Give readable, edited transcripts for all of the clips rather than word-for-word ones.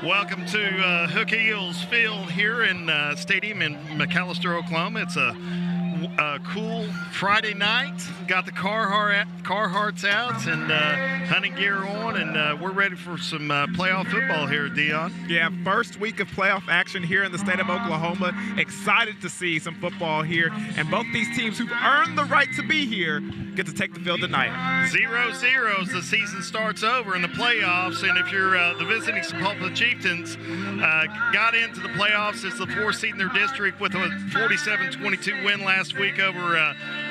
Welcome to Hook Eagles Field here in Stadium in McAlester, Oklahoma. It's a cool Friday night. Got the Carhartts out and hunting gear on, and we're ready for some playoff football here, Dion. Yeah, first week of playoff action here in the state of Oklahoma. Excited to see some football here, and both these teams who've earned the right to be here get to take the field tonight. 0-0 as the season starts over in the playoffs, and if you're the visiting SAPULPA Chieftains, got into the playoffs as the fourth seed in their district with a 47-22 win last week over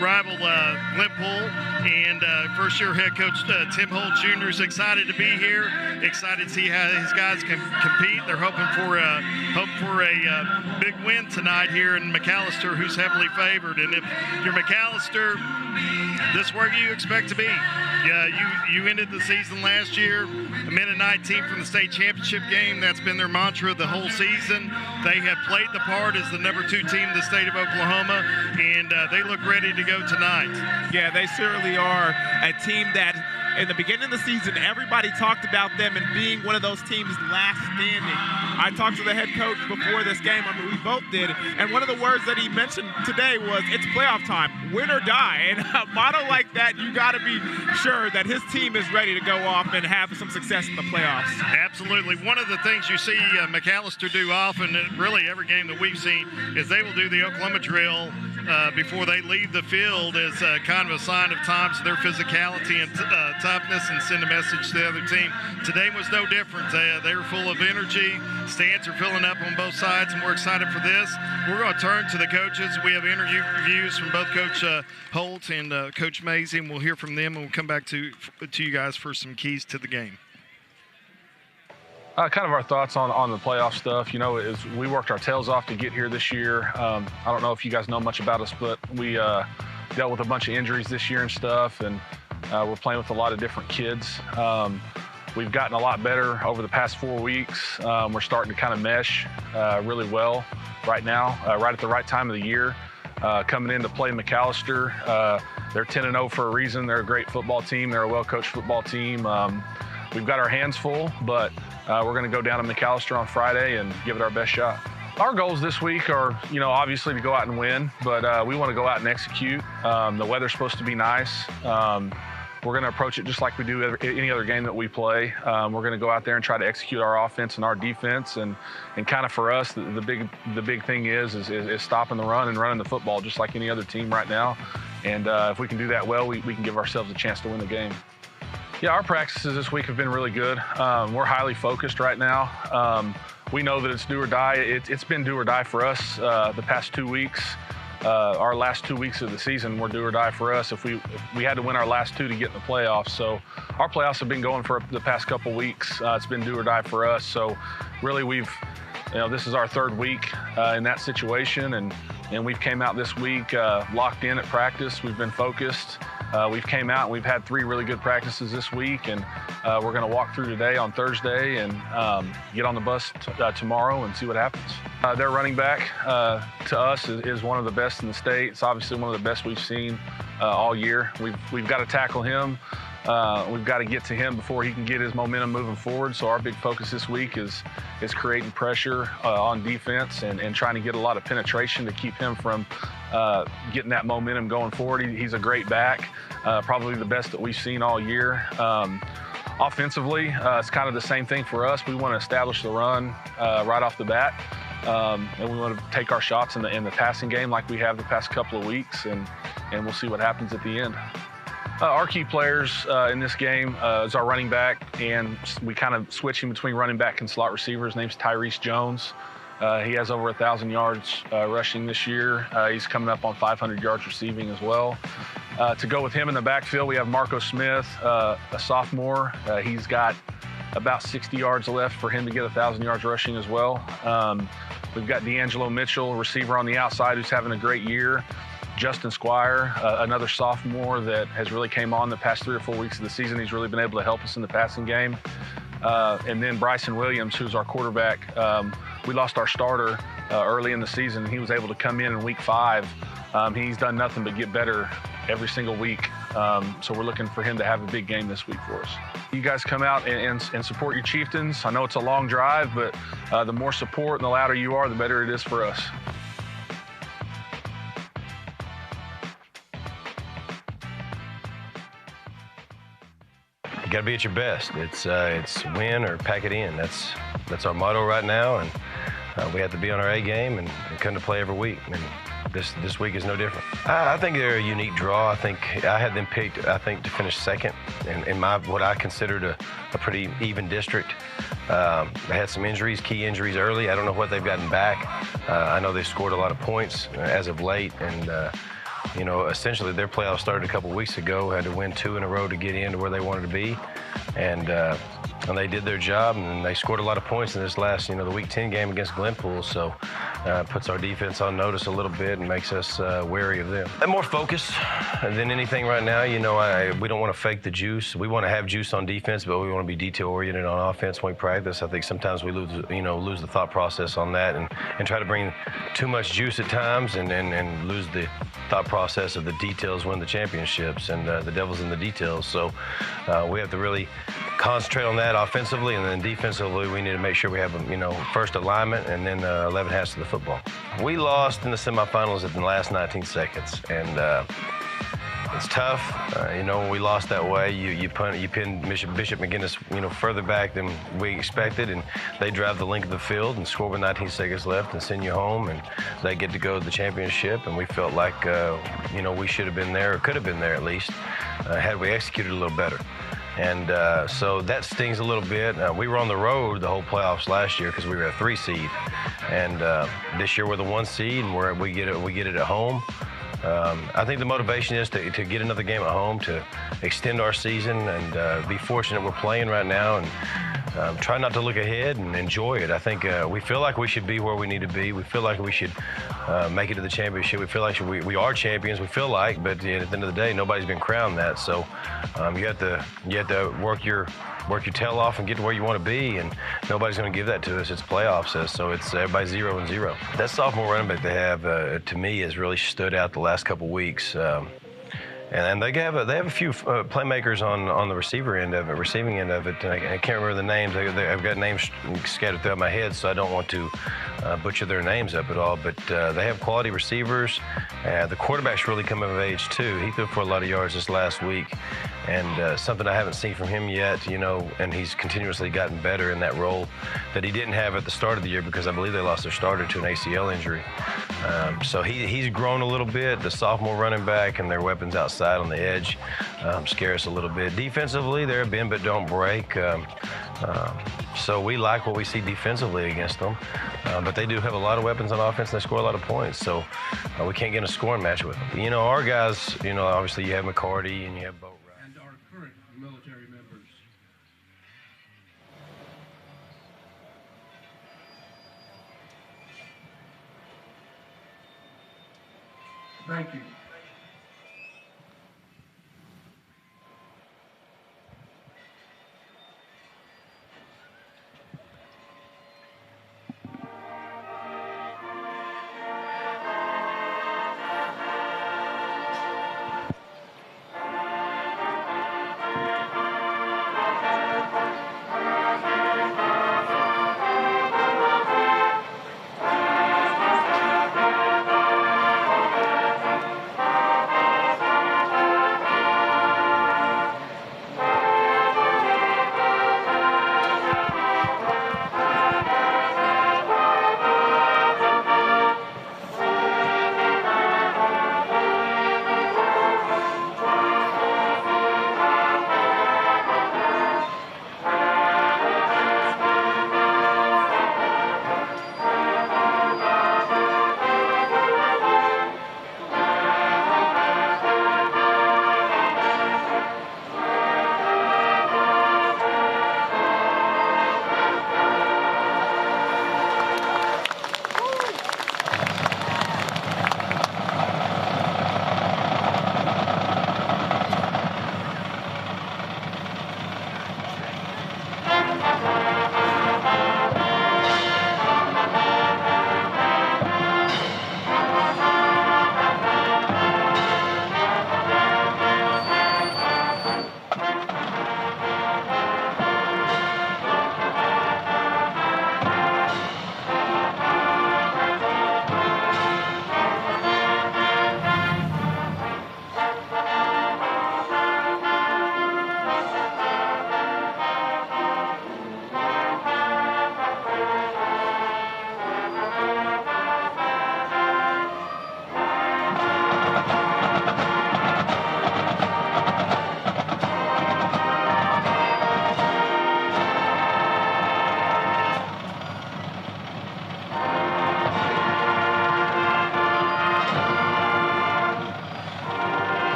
rival Glenpool, and first-year head coach Tim Holt Jr. is excited to be here, excited to see how his guys can compete. They're hoping for a big win tonight here in McAlester, who's heavily favored. And if you're McAlester, this is where you expect to be. Yeah, you ended the season last year, a minute 19 from the state championship game. That's been their mantra the whole season. They have played the part as the number 2 team in the state of Oklahoma, and they look ready to go tonight. Yeah, they certainly are a team that in the beginning of the season, everybody talked about them and being one of those teams last standing. I talked to the head coach before this game, I mean, we both did, and one of the words that he mentioned today was, it's playoff time, win or die. And a motto like that, you got to be sure that his team is ready to go off and have some success in the playoffs. Absolutely. One of the things you see McAlester do often, and really every game that we've seen, is they will do the Oklahoma drill before they leave the field as kind of a sign of times their physicality and toughness, and send a message to the other team. Today was no different. They were full of energy. Stands are filling up on both sides, and we're excited for this. We're going to turn to the coaches. We have interviews from both Coach Holt and Coach Maisie, and we'll hear from them, and we'll come back to you guys for some keys to the game. Kind of our thoughts on the playoff stuff. You know, is we worked our tails off to get here this year. I don't know if you guys know much about us, but we dealt with a bunch of injuries this year and stuff, and we're playing with a lot of different kids. We've gotten a lot better over the past 4 weeks. We're starting to kind of mesh really well right now, right at the right time of the year. Coming in to play McAlester, they're 10-0 for a reason. They're a great football team. They're a well-coached football team. We've got our hands full, but we're going to go down to McAlester on Friday and give it our best shot. Our goals this week are, you know, obviously to go out and win, but we want to go out and execute. The weather's supposed to be nice. We're going to approach it just like we do any other game that we play. We're going to go out there and try to execute our offense and our defense, and kind of for us, the big thing is stopping the run and running the football just like any other team right now. And if we can do that well, we can give ourselves a chance to win the game. Yeah, our practices this week have been really good. We're highly focused right now. We know that it's do or die. It's been do or die for us the past 2 weeks. Our last 2 weeks of the season were do or die for us. If we had to win our last 2 to get in the playoffs. So our playoffs have been going for the past couple weeks. It's been do or die for us. So really this is our 3rd week in that situation, and we've came out this week locked in at practice. We've been focused. We've came out and we've had 3 really good practices this week, and we're going to walk through today on Thursday and get on the bus tomorrow and see what happens. Their running back to us is one of the best in the state. It's obviously one of the best we've seen all year. We've got to tackle him. We've got to get to him before he can get his momentum moving forward. So our big focus this week is creating pressure on defense and trying to get a lot of penetration to keep him from getting that momentum going forward. He's a great back, probably the best that we've seen all year. Offensively, it's kind of the same thing for us. We want to establish the run right off the bat, and we want to take our shots in the passing game like we have the past couple of weeks, and we'll see what happens at the end. Our key players in this game is our running back, and we kind of switch him between running back and slot receiver. His name's Tyrese Jones. He has over 1,000 yards rushing this year. He's coming up on 500 yards receiving as well. To go with him in the backfield, we have Marco Smith, a sophomore. He's got about 60 yards left for him to get 1,000 yards rushing as well. We've got D'Angelo Mitchell, receiver on the outside, who's having a great year. Justin Squire, another sophomore that has really came on the past 3 or 4 weeks of the season. He's really been able to help us in the passing game. And then Bryson Williams, who's our quarterback. We lost our starter early in the season. He was able to come in week 5. He's done nothing but get better every single week. So we're looking for him to have a big game this week for us. You guys come out and support your Chieftains. I know it's a long drive, but the more support and the louder you are, the better it is for us. You got to be at your best. It's win or pack it in. That's our motto right now, and we have to be on our A game and come to play every week. And this week is no different. I think they're a unique draw. I think I had them picked, to finish second in what I considered a pretty even district. They had some injuries, key injuries early. I don't know what they've gotten back. I know they've scored a lot of points as of late, and essentially their playoffs started a couple weeks ago. Had to win 2 in a row to get into where they wanted to be, and they did their job, and they scored a lot of points in this last, the Week 10 game against Glenpool. So puts our defense on notice a little bit and makes us wary of them. They're more focused than anything right now. We don't want to fake the juice. We want to have juice on defense, but we want to be detail-oriented on offense when we practice. I think sometimes we lose the thought process on that and try to bring too much juice at times and lose the thought process of the details win the championships, and the devil's in the details. So we have to really concentrate on that offensively, and then defensively we need to make sure we have first alignment and then 11 hands to the football. We lost in the semifinals in the last 19 seconds, and it's tough. When we lost that way, you pinned Bishop McGinnis, further back than we expected, and they drive the length of the field and score with 19 seconds left and send you home, and they get to go to the championship. And we felt like, we should have been there, or could have been there at least, had we executed a little better. And so that stings a little bit. We were on the road the whole playoffs last year because we were a 3 seed, and this year we're the 1 seed, and we get it at home. I think the motivation is to get another game at home, to extend our season, and be fortunate we're playing right now, and try not to look ahead and enjoy it. I think we feel like we should be where we need to be. We feel like we should make it to the championship. We feel like we are champions. We feel like, but at the end of the day, nobody's been crowned that. So you have to work your tail off and get to where you want to be, and nobody's going to give that to us. It's playoffs, so it's everybody's 0-0. That sophomore running back they have, to me, has really stood out the last couple weeks. And they have a few playmakers on the receiving end of it. And I can't remember the names. I've got names scattered throughout my head, so I don't want to butcher their names up at all. But they have quality receivers. The quarterback's really coming of age too. He threw for a lot of yards this last week, and something I haven't seen from him yet. And he's continuously gotten better in that role that he didn't have at the start of the year, because I believe they lost their starter to an ACL injury. So he's grown a little bit. The sophomore running back and their weapons outside on the edge scare us a little bit. Defensively, they're a bend but don't break. So we like what we see defensively against them. But they do have a lot of weapons on offense, and they score a lot of points. So we can't get in a scoring match with them. Our guys, obviously you have McCarty and you have Boat. And our current military members. Thank you.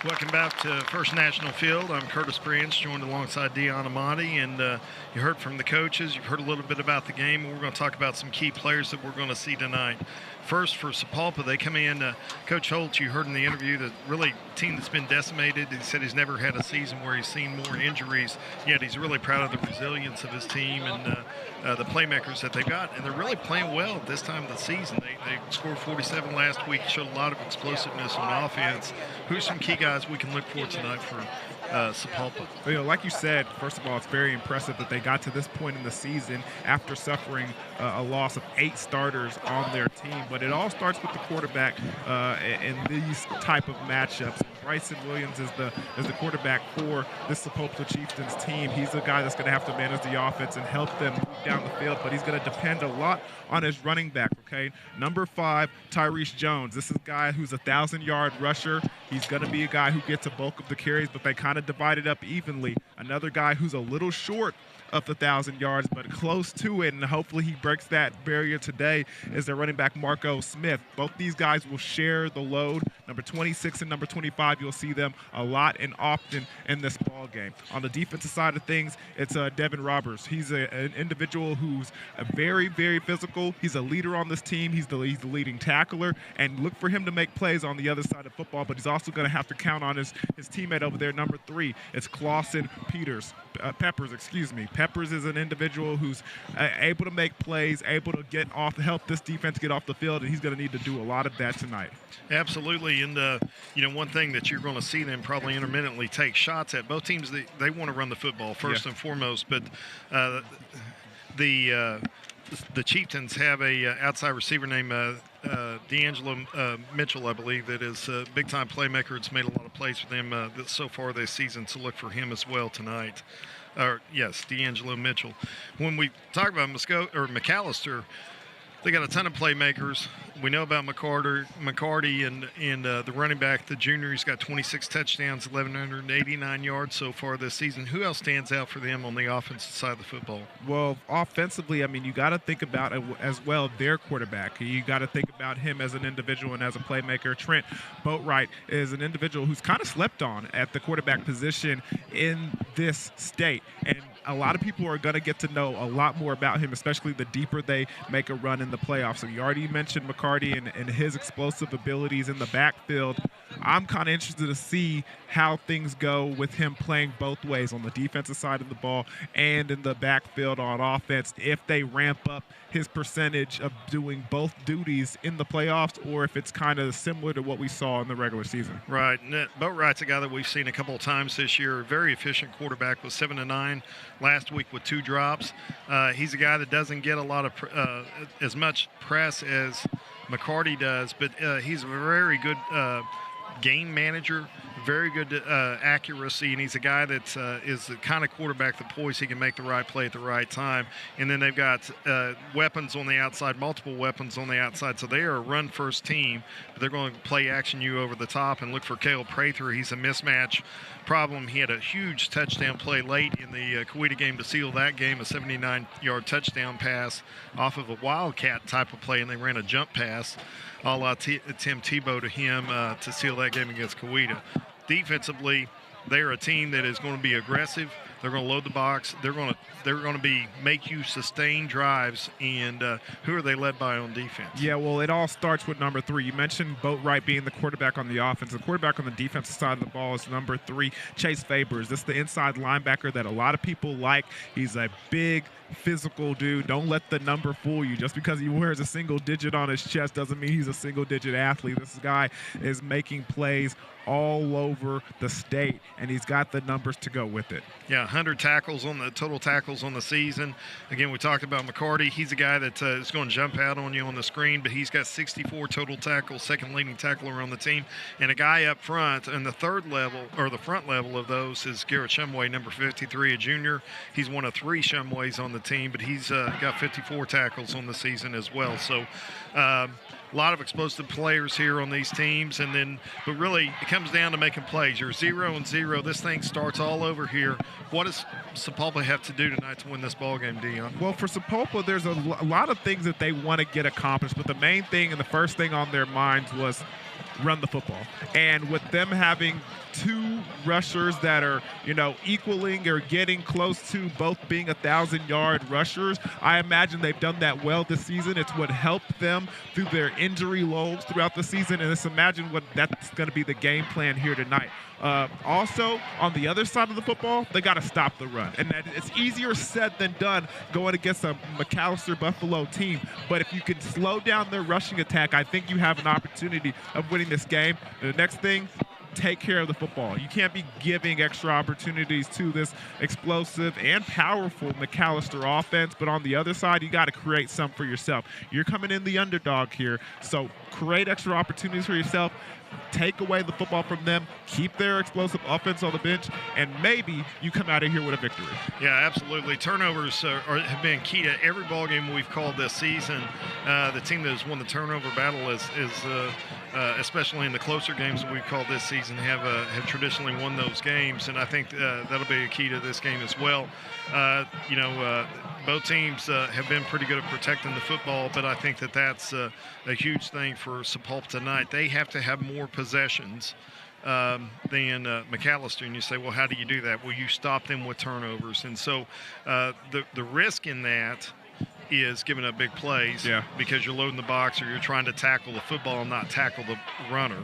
Welcome back to First National Field. I'm Curtis Branch, joined alongside Dion Amati, and you heard from the coaches. You've heard a little bit about the game, and we're going to talk about some key players that we're going to see tonight. First, for Sapulpa, they come in. Coach Holt, you heard in the interview that really team that's been decimated. He said he's never had a season where he's seen more injuries, yet he's really proud of the resilience of his team and the playmakers that they've got. And they're really playing well at this time of the season. They scored 47 last week, showed a lot of explosiveness on offense. Who's some key guys we can look for tonight for Sapulpa? You know, like you said, first of all, it's very impressive that they got to this point in the season after suffering a loss of 8 starters on their team. But it all starts with the quarterback in these type of matchups. Bryson Williams is the quarterback for this Sapulpa Chieftains team. He's the guy that's going to have to manage the offense and help them move down the field, but he's going to depend a lot on his running back, okay? Number 5, Tyrese Jones. This is a guy who's a 1,000-yard rusher. He's going to be a guy who gets a bulk of the carries, but they kind of divide it up evenly. Another guy who's a little short of the 1,000 yards, but close to it, and hopefully he breaks that barrier today, is their running back Marco Smith. Both these guys will share the load. Number 26 and number 25, you'll see them a lot and often in this ball game. On the defensive side of things, it's Devin Roberts. He's an individual who's very, very physical. He's a leader on this team. He's the leading tackler, and look for him to make plays on the other side of football, but he's also going to have to count on his teammate over there, number 3. It's Clausen Peppers, excuse me. Peppers is an individual who's able to make plays, able to help this defense get off the field, and he's going to need to do a lot of that tonight. Absolutely, and one thing that you're going to see them probably intermittently take shots at. Both teams, they want to run the football first and foremost, but the Chieftains have a outside receiver named D'Angelo Mitchell, I believe, that is a big-time playmaker. It's made a lot of plays for them so far this season, so look for him as well tonight. Yes, D'Angelo Mitchell. When we talk about McAlester, they got a ton of playmakers. We know about McCarty and the running back, the junior. He's got 26 touchdowns, 1,189 yards so far this season. Who else stands out for them on the offensive side of the football? Well, offensively, I mean, you got to think about as well their quarterback. You got to think about him as an individual and as a playmaker. Trent Boatwright is an individual who's kind of slept on at the quarterback position in this state, and a lot of people are going to get to know a lot more about him, especially the deeper they make a run in the playoffs. So you already mentioned McCarty and his explosive abilities in the backfield. I'm kind of interested to see how things go with him playing both ways, on the defensive side of the ball and in the backfield on offense, if they ramp up his percentage of doing both duties in the playoffs, or if it's kind of similar to what we saw in the regular season. Right. Boatwright's a guy that we've seen a couple of times this year. Very efficient quarterback with 7-9 last week with 2 drops. He's a guy that doesn't get a lot of as much press as McCarty does, but he's a very good game manager, very good accuracy, and he's a guy that is the kind of quarterback that poised he can make the right play at the right time. And then they've got weapons on the outside, multiple weapons on the outside, so they are a run-first team. They're going to play action you over the top and look for Caleb Prather. He's a mismatch problem. He had a huge touchdown play late in the Coweta game to seal that game, a 79-yard touchdown pass off of a Wildcat type of play, and they ran a jump pass a la Tim Tebow to him to seal that game against Coweta. Defensively, they're a team that is going to be aggressive. They're going to load the box. They're going to make you sustain drives. And who are they led by on defense? Yeah, well, it all starts with number 3. You mentioned Boatwright being the quarterback on the offense. The quarterback on the defensive side of the ball is number 3, Chase Fabers. This is the inside linebacker that a lot of people like. He's a big, physical dude. Don't let the number fool you. Just because he wears a single digit on his chest doesn't mean he's a single digit athlete. This guy is making plays all over the state, and he's got the numbers to go with it. Yeah, 100 tackles on the total tackles on the season. Again, we talked about McCarty. He's a guy that is going to jump out on you on the screen, but he's got 64 total tackles, second leading tackler on the team. And a guy up front, and the front level of those is Garrett Shumway, number 53, a junior. He's one of 3 Shumways on the team, but he's got 54 tackles on the season as well. So a lot of explosive players here on these teams, but really it comes down to making plays. You're 0-0. This thing starts all over here. What does Sapulpa have to do tonight to win this ball game, Dion? Well, for Sapulpa, there's a lot of things that they want to get accomplished, but the main thing and the first thing on their minds was run the football. And with them having 2 rushers that are, equaling or getting close to both being 1,000-yard rushers, I imagine they've done that well this season. It's what helped them through their injury lows throughout the season, and let's imagine what that's going to be the game plan here tonight. Also, on the other side of the football, they got to stop the run. And it's easier said than done going against a McAlester Buffalo team. But if you can slow down their rushing attack, I think you have an opportunity of winning this game. And the next thing, take care of the football. You can't be giving extra opportunities to this explosive and powerful McAlester offense, but on the other side, you got to create some for yourself. You're coming in the underdog here, so create extra opportunities for yourself. Take away the football from them, keep their explosive offense on the bench, and maybe you come out of here with a victory. Yeah, absolutely. Turnovers have been key to every ball game we've called this season. The team that has won the turnover battle is especially in the closer games that we've called this season, have traditionally won those games, and I think that'll be a key to this game as well. Both teams have been pretty good at protecting the football, but I think that's a huge thing for Sapulpa tonight. They have to have more possessions than McAlester, and you say, well, how do you do that? Well, you stop them with turnovers, and so the risk in that is giving up big plays because you're loading the box or you're trying to tackle the football and not tackle the runner.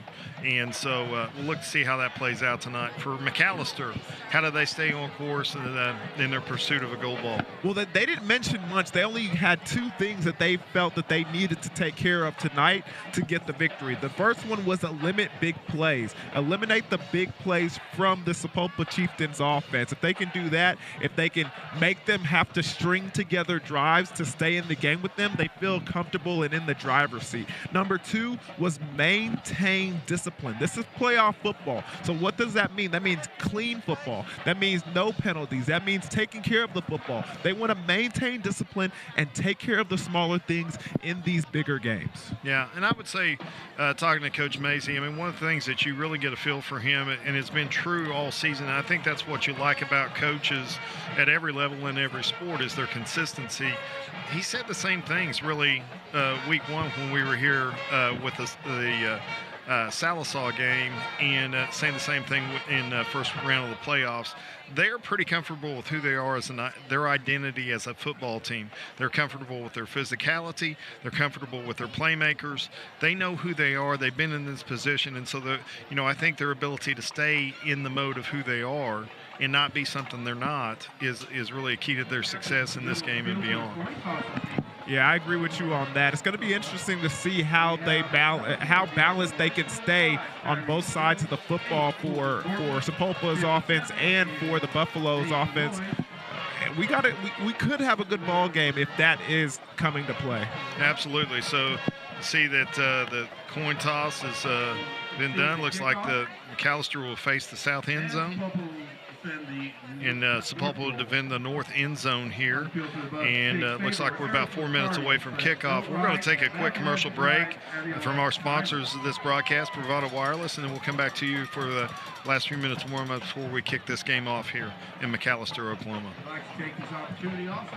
And so we'll look to see how that plays out tonight. For McAlester, how do they stay on course in their pursuit of a gold ball? Well, they didn't mention much. They only had 2 things that they felt that they needed to take care of tonight to get the victory. The first one was limit big plays. Eliminate the big plays from the SAPULPA Chieftains offense. If they can do that, if they can make them have to string together drives to stay in the game with them, they feel comfortable and in the driver's seat. Number 2 was maintain discipline. This is playoff football. So what does that mean? That means clean football. That means no penalties. That means taking care of the football. They want to maintain discipline and take care of the smaller things in these bigger games. Yeah, and I would say, talking to Coach Macy, I mean, one of the things that you really get a feel for him, and it's been true all season, and I think that's what you like about coaches at every level in every sport, is their consistency. He said the same things really week 1 when we were here with the Sallisaw game, and saying the same thing in first round of the playoffs. They're pretty comfortable with who they are as their identity as a football team. They're comfortable with their physicality. They're comfortable with their playmakers. They know who they are. They've been in this position, and so I think their ability to stay in the mode of who they are and not be something they're not is really a key to their success in this game and beyond. Yeah, I agree with you on that. It's going to be interesting to see how balanced they can stay on both sides of the football for Sapulpa's offense and for the Buffalo's offense. We could have a good ball game if that is coming to play. Absolutely. So see that the coin toss has been done. Looks like the McAlester will face the south end zone, and Sapulpa will defend the north end zone here. And looks like we're about 4 minutes away from kickoff. We're going to take a quick commercial break from our sponsors of this broadcast, Bravado Wireless, and then we'll come back to you for the last few minutes of warm-up before we kick this game off here in McAlester, Oklahoma. I'd like to take this opportunity also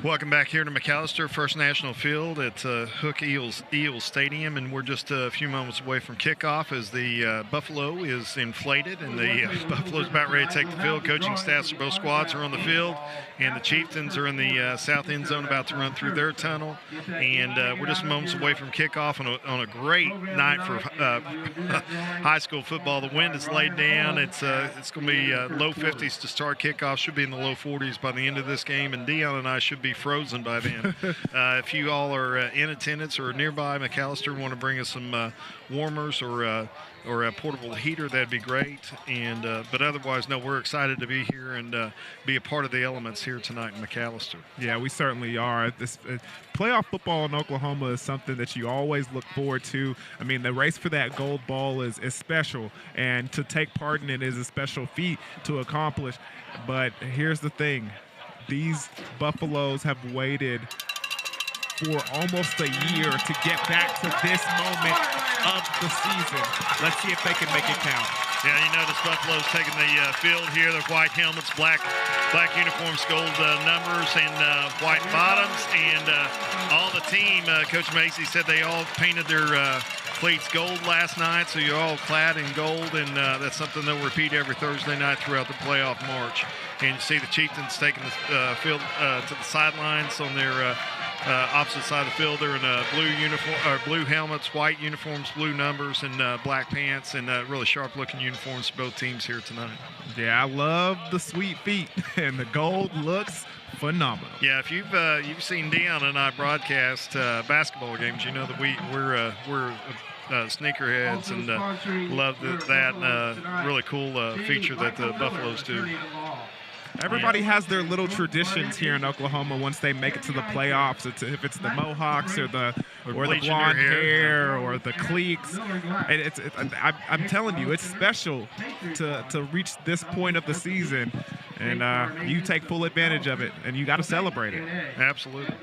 Welcome back here to McAlester First National Field at Hook Eels Stadium, and we're just a few moments away from kickoff as the Buffalo is inflated, and the Buffalo's about ready to take the field. Coaching staffs of both squads are on the field, and the Chieftains are in the south end zone about to run through their tunnel, and we're just moments away from kickoff on a great night for high school football. The wind is laid down. It's going to be low 50s to start kickoff. Should be in the low 40s by the end of this game, and Dion and I should be be frozen by then. If you all are in attendance or nearby McAlester, want to bring us some warmers or a portable heater, that'd be great. And but otherwise, no, we're excited to be here and be a part of the elements here tonight in McAlester. Yeah, we certainly are. This playoff football in Oklahoma is something that you always look forward to. I mean, the race for that gold ball is special, and to take part in it is a special feat to accomplish. But here's the thing. These Buffaloes have waited for almost a year to get back to this moment of the season. Let's see if they can make it count. Yeah, you notice Buffalo's taking the field here. Their white helmets, black uniforms, gold numbers, and white bottoms. And all the team, Coach Macy said they all painted their cleats gold last night, so you're all clad in gold, and that's something they'll repeat every Thursday night throughout the playoff march. And you see the Chieftains taking the field to the sidelines on their opposite side of the field. They're in blue uniform, blue helmets, white uniforms, blue numbers, and black pants, and really sharp-looking uniforms for both teams here tonight. Yeah, I love the sweet feet, and the gold looks phenomenal. Yeah, if you've seen Dion and I broadcast basketball games, you know that we're sneakerheads and love that really cool feature that the Buffaloes do. Everybody has their little traditions here in Oklahoma once they make it to the playoffs. If it's the Mohawks or the blonde hair or the cliques. And I'm telling you, it's special to reach this point of the season, and you take full advantage of it, and you got to celebrate it. Absolutely.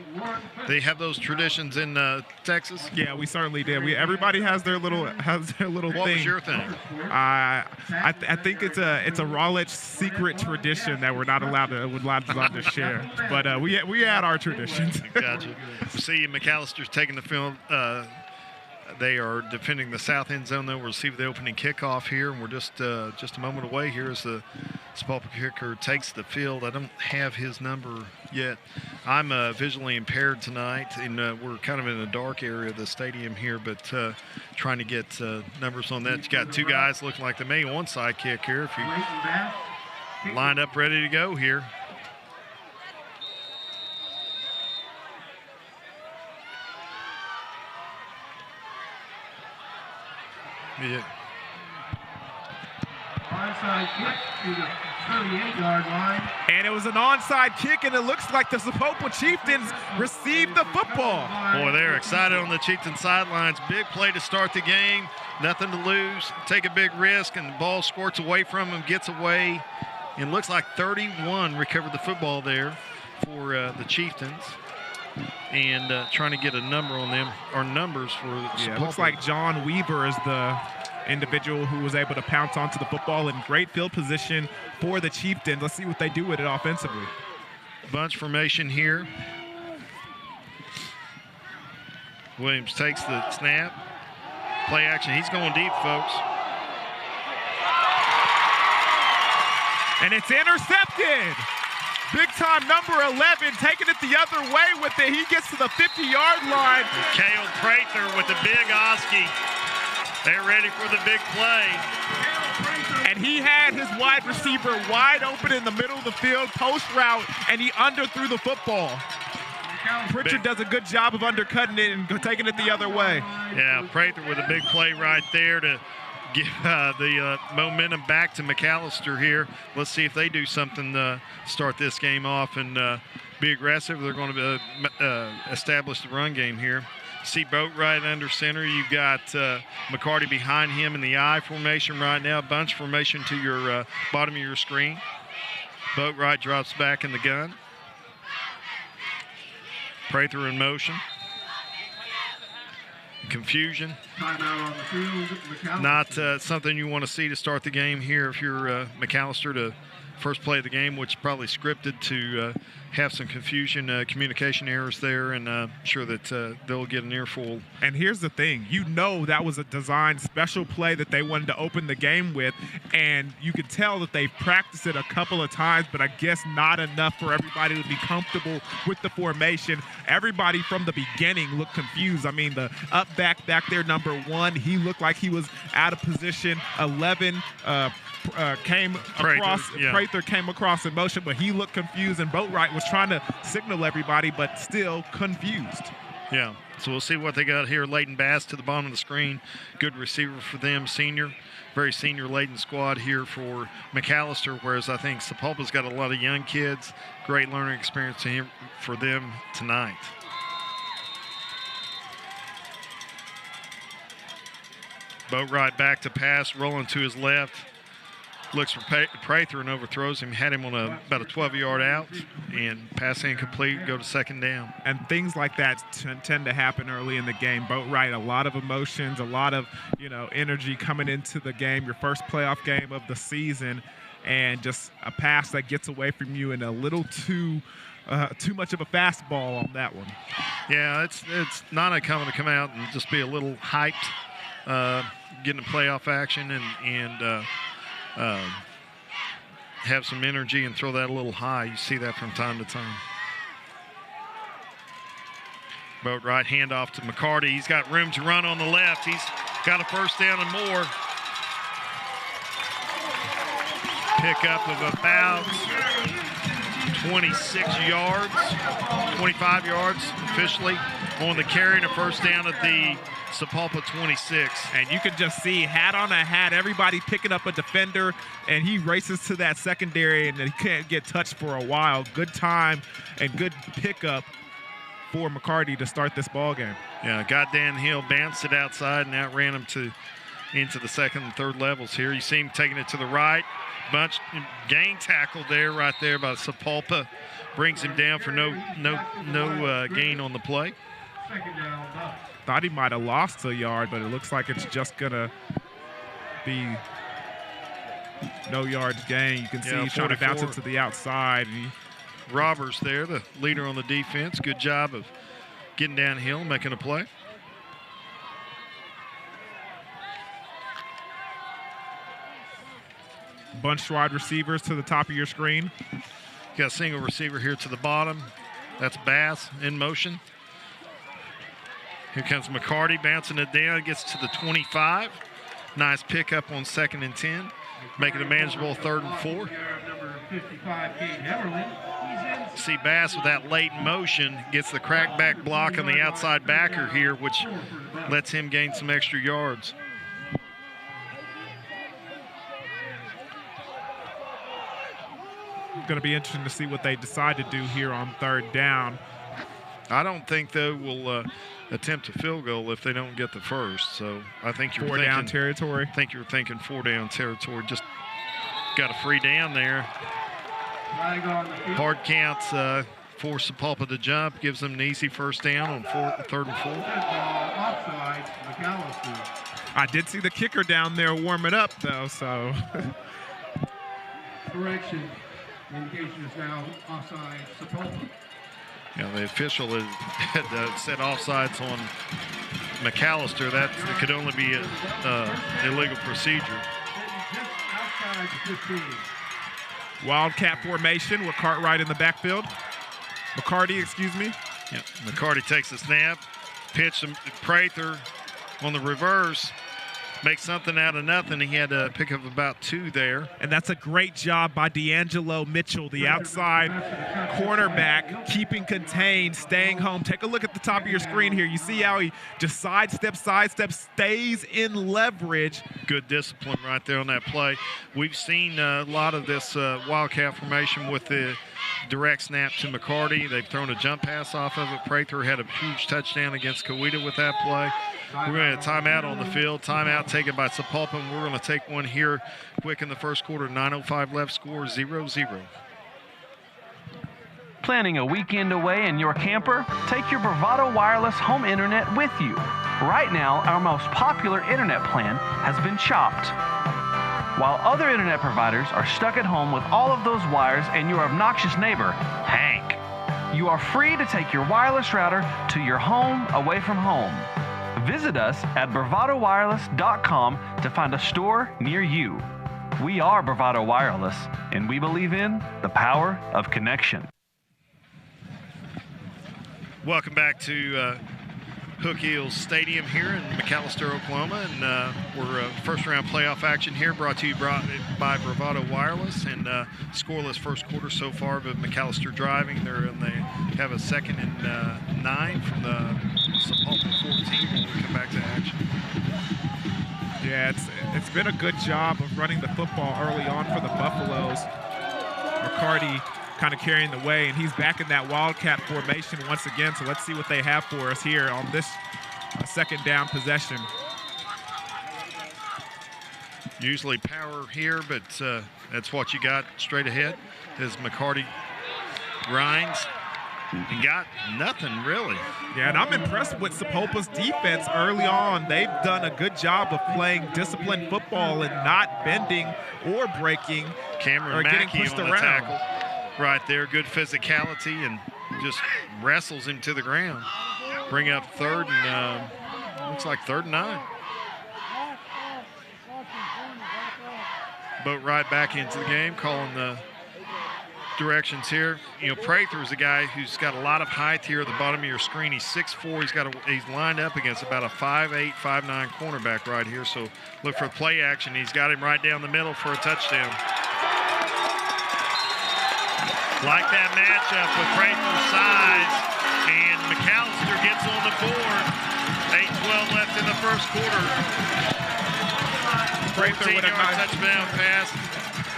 They have those traditions in Texas? Yeah, we certainly did. Everybody has their little thing. What was your thing? I think it's a Raleigh secret tradition that we're not allowed to share. But we had our traditions. Gotcha. We see McAllister's taking the field. They are defending the south end zone, though. We'll receive the opening kickoff here, and we're just a moment away here as the SAPULPA kicker takes the field. I don't have his number yet. I'm visually impaired tonight, and we're kind of in a dark area of the stadium here, but trying to get numbers on that. You got two guys looking like they may onside kick here. If you lined up ready to go here. Yeah. Onside kick to the 38-yard line. And it was an onside kick, and it looks like the SAPULPA Chieftains received the football. Boy, they're excited on the Chieftains sidelines. Big play to start the game. Nothing to lose. Take a big risk, and the ball squirts away from him, gets away. And looks like 31 recovered the football there for the Chieftains. And trying to get a number on them, or numbers for Yeah, it looks like John Weaver is the individual who was able to pounce onto the football in great field position for the Chieftains. Let's see what they do with it offensively. Bunch formation here. Williams takes the snap. Play action. He's going deep, folks. And it's intercepted. Big time number 11, taking it the other way with it. He gets to the 50-yard line. Cale Prather with the big Oski. They're ready for the big play. And he had his wide receiver wide open in the middle of the field, post route, and he underthrew the football. Pritchard does a good job of undercutting it and taking it the other way. Yeah, Prather with a big play right there to give the momentum back to McAlester here. Let's see if they do something to start this game off and be aggressive. They're going to establish the run game here. See Boatwright under center. You've got McCarty behind him in the I formation right now. Bunch formation to your bottom of your screen. Boatwright drops back in the gun. Prather in motion. Confusion. Not something you want to see to start the game here if you're McAlester to first play of the game, which is probably scripted to have some confusion, communication errors there, and sure that they'll get an earful. And here's the thing. You know that was a designed special play that they wanted to open the game with, and you could tell that they practiced it a couple of times, but I guess not enough for everybody to be comfortable with the formation. Everybody from the beginning looked confused. I mean, the up back there, number 1, he looked like he was out of position. 11 came across. Yeah. Prather came across in motion, but he looked confused, and Boatwright was trying to signal everybody, but still confused. Yeah, so we'll see what they got here. Leighton Bass to the bottom of the screen. Good receiver for them, senior. Very senior Leighton squad here for McAlester, whereas I think Sapulpa's got a lot of young kids. Great learning experience for them tonight. Boatwright back to pass, rolling to his left. Looks for Prather and overthrows him. Had him on about a 12-yard out, and pass incomplete, go to second down. And things like that tend to happen early in the game. Boatwright, a lot of emotions, a lot of energy coming into the game, your first playoff game of the season, and just a pass that gets away from you and a little too much of a fastball on that one. Yeah, it's not uncommon to come out and just be a little hyped, getting playoff action and have some energy and throw that a little high. You see that from time to time. Boatwright handoff to McCarty. He's got room to run on the left. He's got a first down and more. Pickup of about 26 yards, 25 yards officially on the carry, and a first down at the Sapulpa 26. And you can just see hat on a hat, everybody picking up a defender, and he races to that secondary, and he can't get touched for a while. Good time and good pickup for McCarty to start this ball game. Yeah, got Dan Hill, bounced it outside, and outran him into the second and third levels here. You see him taking it to the right. Bunch gang tackle there, right there by Sapulpa. Brings him down for no gain on the play. Thought he might have lost a yard, but it looks like it's just gonna be no yards gain. You can see he's trying to bounce it to the outside. Roberts there, the leader on the defense. Good job of getting downhill, making a play. Bunch wide receivers to the top of your screen. Got a single receiver here to the bottom. That's Bass in motion. Here comes McCarty bouncing it down, gets to the 25. Nice pickup on 2nd and 10. Make it a manageable 3rd and 4. See Bass with that late motion, gets the crackback block on the outside backer here, which lets him gain some extra yards. Going to be interesting to see what they decide to do here on 3rd down. I don't think they will attempt a field goal if they don't get the first. So I think you're thinking 4-down territory. I think you're thinking 4-down territory. Just got a free down there. Hard counts for Sapulpa to jump, gives them an easy first down on 3rd and 4. I did see the kicker down there warming up though, so. Correction. Indication is now offside Sapulpa. Yeah, the official had set offsides on McAlester. That could only be an illegal procedure. Just outside the 15. Wildcat formation with Cartwright in the backfield. McCarty, excuse me. Yeah, McCarty takes the snap, pitch to Prather on the reverse. Make something out of nothing. He had to pick up about 2 there. And that's a great job by D'Angelo Mitchell, the outside cornerback, keeping contained, staying home. Take a look at the top of your screen here. You see how he just sidesteps, stays in leverage. Good discipline right there on that play. We've seen a lot of this Wildcat formation with the direct snap to McCarty. They've thrown a jump pass off of it. Prather had a huge touchdown against Coweta with that play. We're going to timeout on the field. Timeout taken by Sapulpa, and we're going to take one here quick in the first quarter. 9:05 left, score 0-0. Planning a weekend away in your camper? Take your Bravado Wireless home internet with you. Right now, our most popular internet plan has been chopped. While other internet providers are stuck at home with all of those wires and your obnoxious neighbor, Hank, you are free to take your wireless router to your home away from home. Visit us at bravadowireless.com to find a store near you. We are Bravado Wireless, and we believe in the power of connection. Welcome back to Hook Hills Stadium here in McAlester, Oklahoma, and we're first-round playoff action here, brought to you by Bravado Wireless, and scoreless first quarter so far, but McAlester driving. They have a 2nd and 9 from the SAPULPA 14 when we come back to action. Yeah, it's been a good job of running the football early on for the Buffaloes. McCarty kind of carrying the way, and he's back in that Wildcat formation once again, so let's see what they have for us here on this 2nd down possession. Usually power here, but that's what you got straight ahead as McCarty grinds. He got nothing, really. Yeah, and I'm impressed with Sapulpa's defense early on. They've done a good job of playing disciplined football and not bending or breaking Cameron or getting Mackey pushed on the around. tackle. Right there, good physicality, and just wrestles him to the ground. Bring up 3rd and looks like 3rd and 9. Boat right back into the game, calling the directions here. You know, Prather is a guy who's got a lot of height here at the bottom of your screen. He's 6'4". He's lined up against about a 5'8", 5'9" cornerback right here. So look for play action. He's got him right down the middle for a touchdown. Like that matchup with Prather's size, and McAlester gets on the board. 8:12 left in the first quarter. Prather with a nice touchdown pass.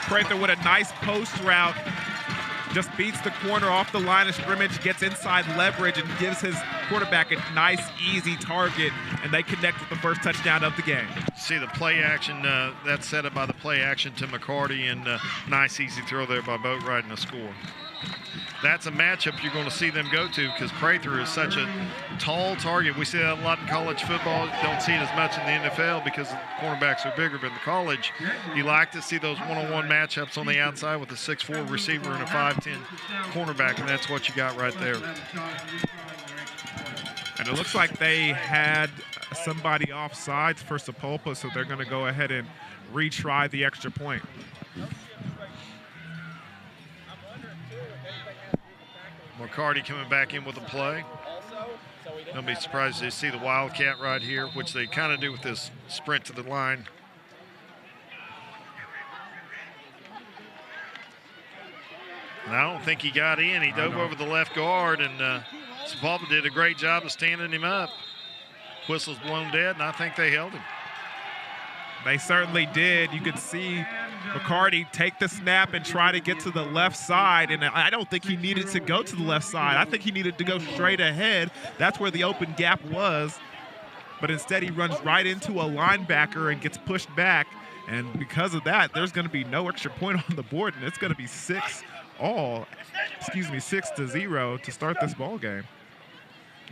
Prather with a nice post route. Just beats the corner off the line of scrimmage, gets inside leverage, and gives his quarterback a nice, easy target, and they connect with the first touchdown of the game. See the play action, that's set up by the play action to McCarty, and nice, easy throw there by Boatwright and a score. That's a matchup you're going to see them go to because Prather is such a tall target. We see that a lot in college football. Don't see it as much in the NFL because the cornerbacks are bigger, but in college, you like to see those one-on-one matchups on the outside with a 6'4" receiver and a 5'10" cornerback, and that's what you got right there. And it looks like they had somebody offsides for Sapulpa, so they're going to go ahead and retry the extra point. McCarty coming back in with a play. Don't be surprised to see the Wildcat right here, which they kind of do with this sprint to the line. And I don't think he got in. He dove over the left guard, and Sapulpa did a great job of standing him up. Whistle's blown dead, and I think they held him. They certainly did. You could see McCarty take the snap and try to get to the left side, and I don't think he needed to go to the left side. I think he needed to go straight ahead. That's where the open gap was, but instead he runs right into a linebacker and gets pushed back, and because of that, there's going to be no extra point on the board, and it's going to be 6-0 to start this ball game.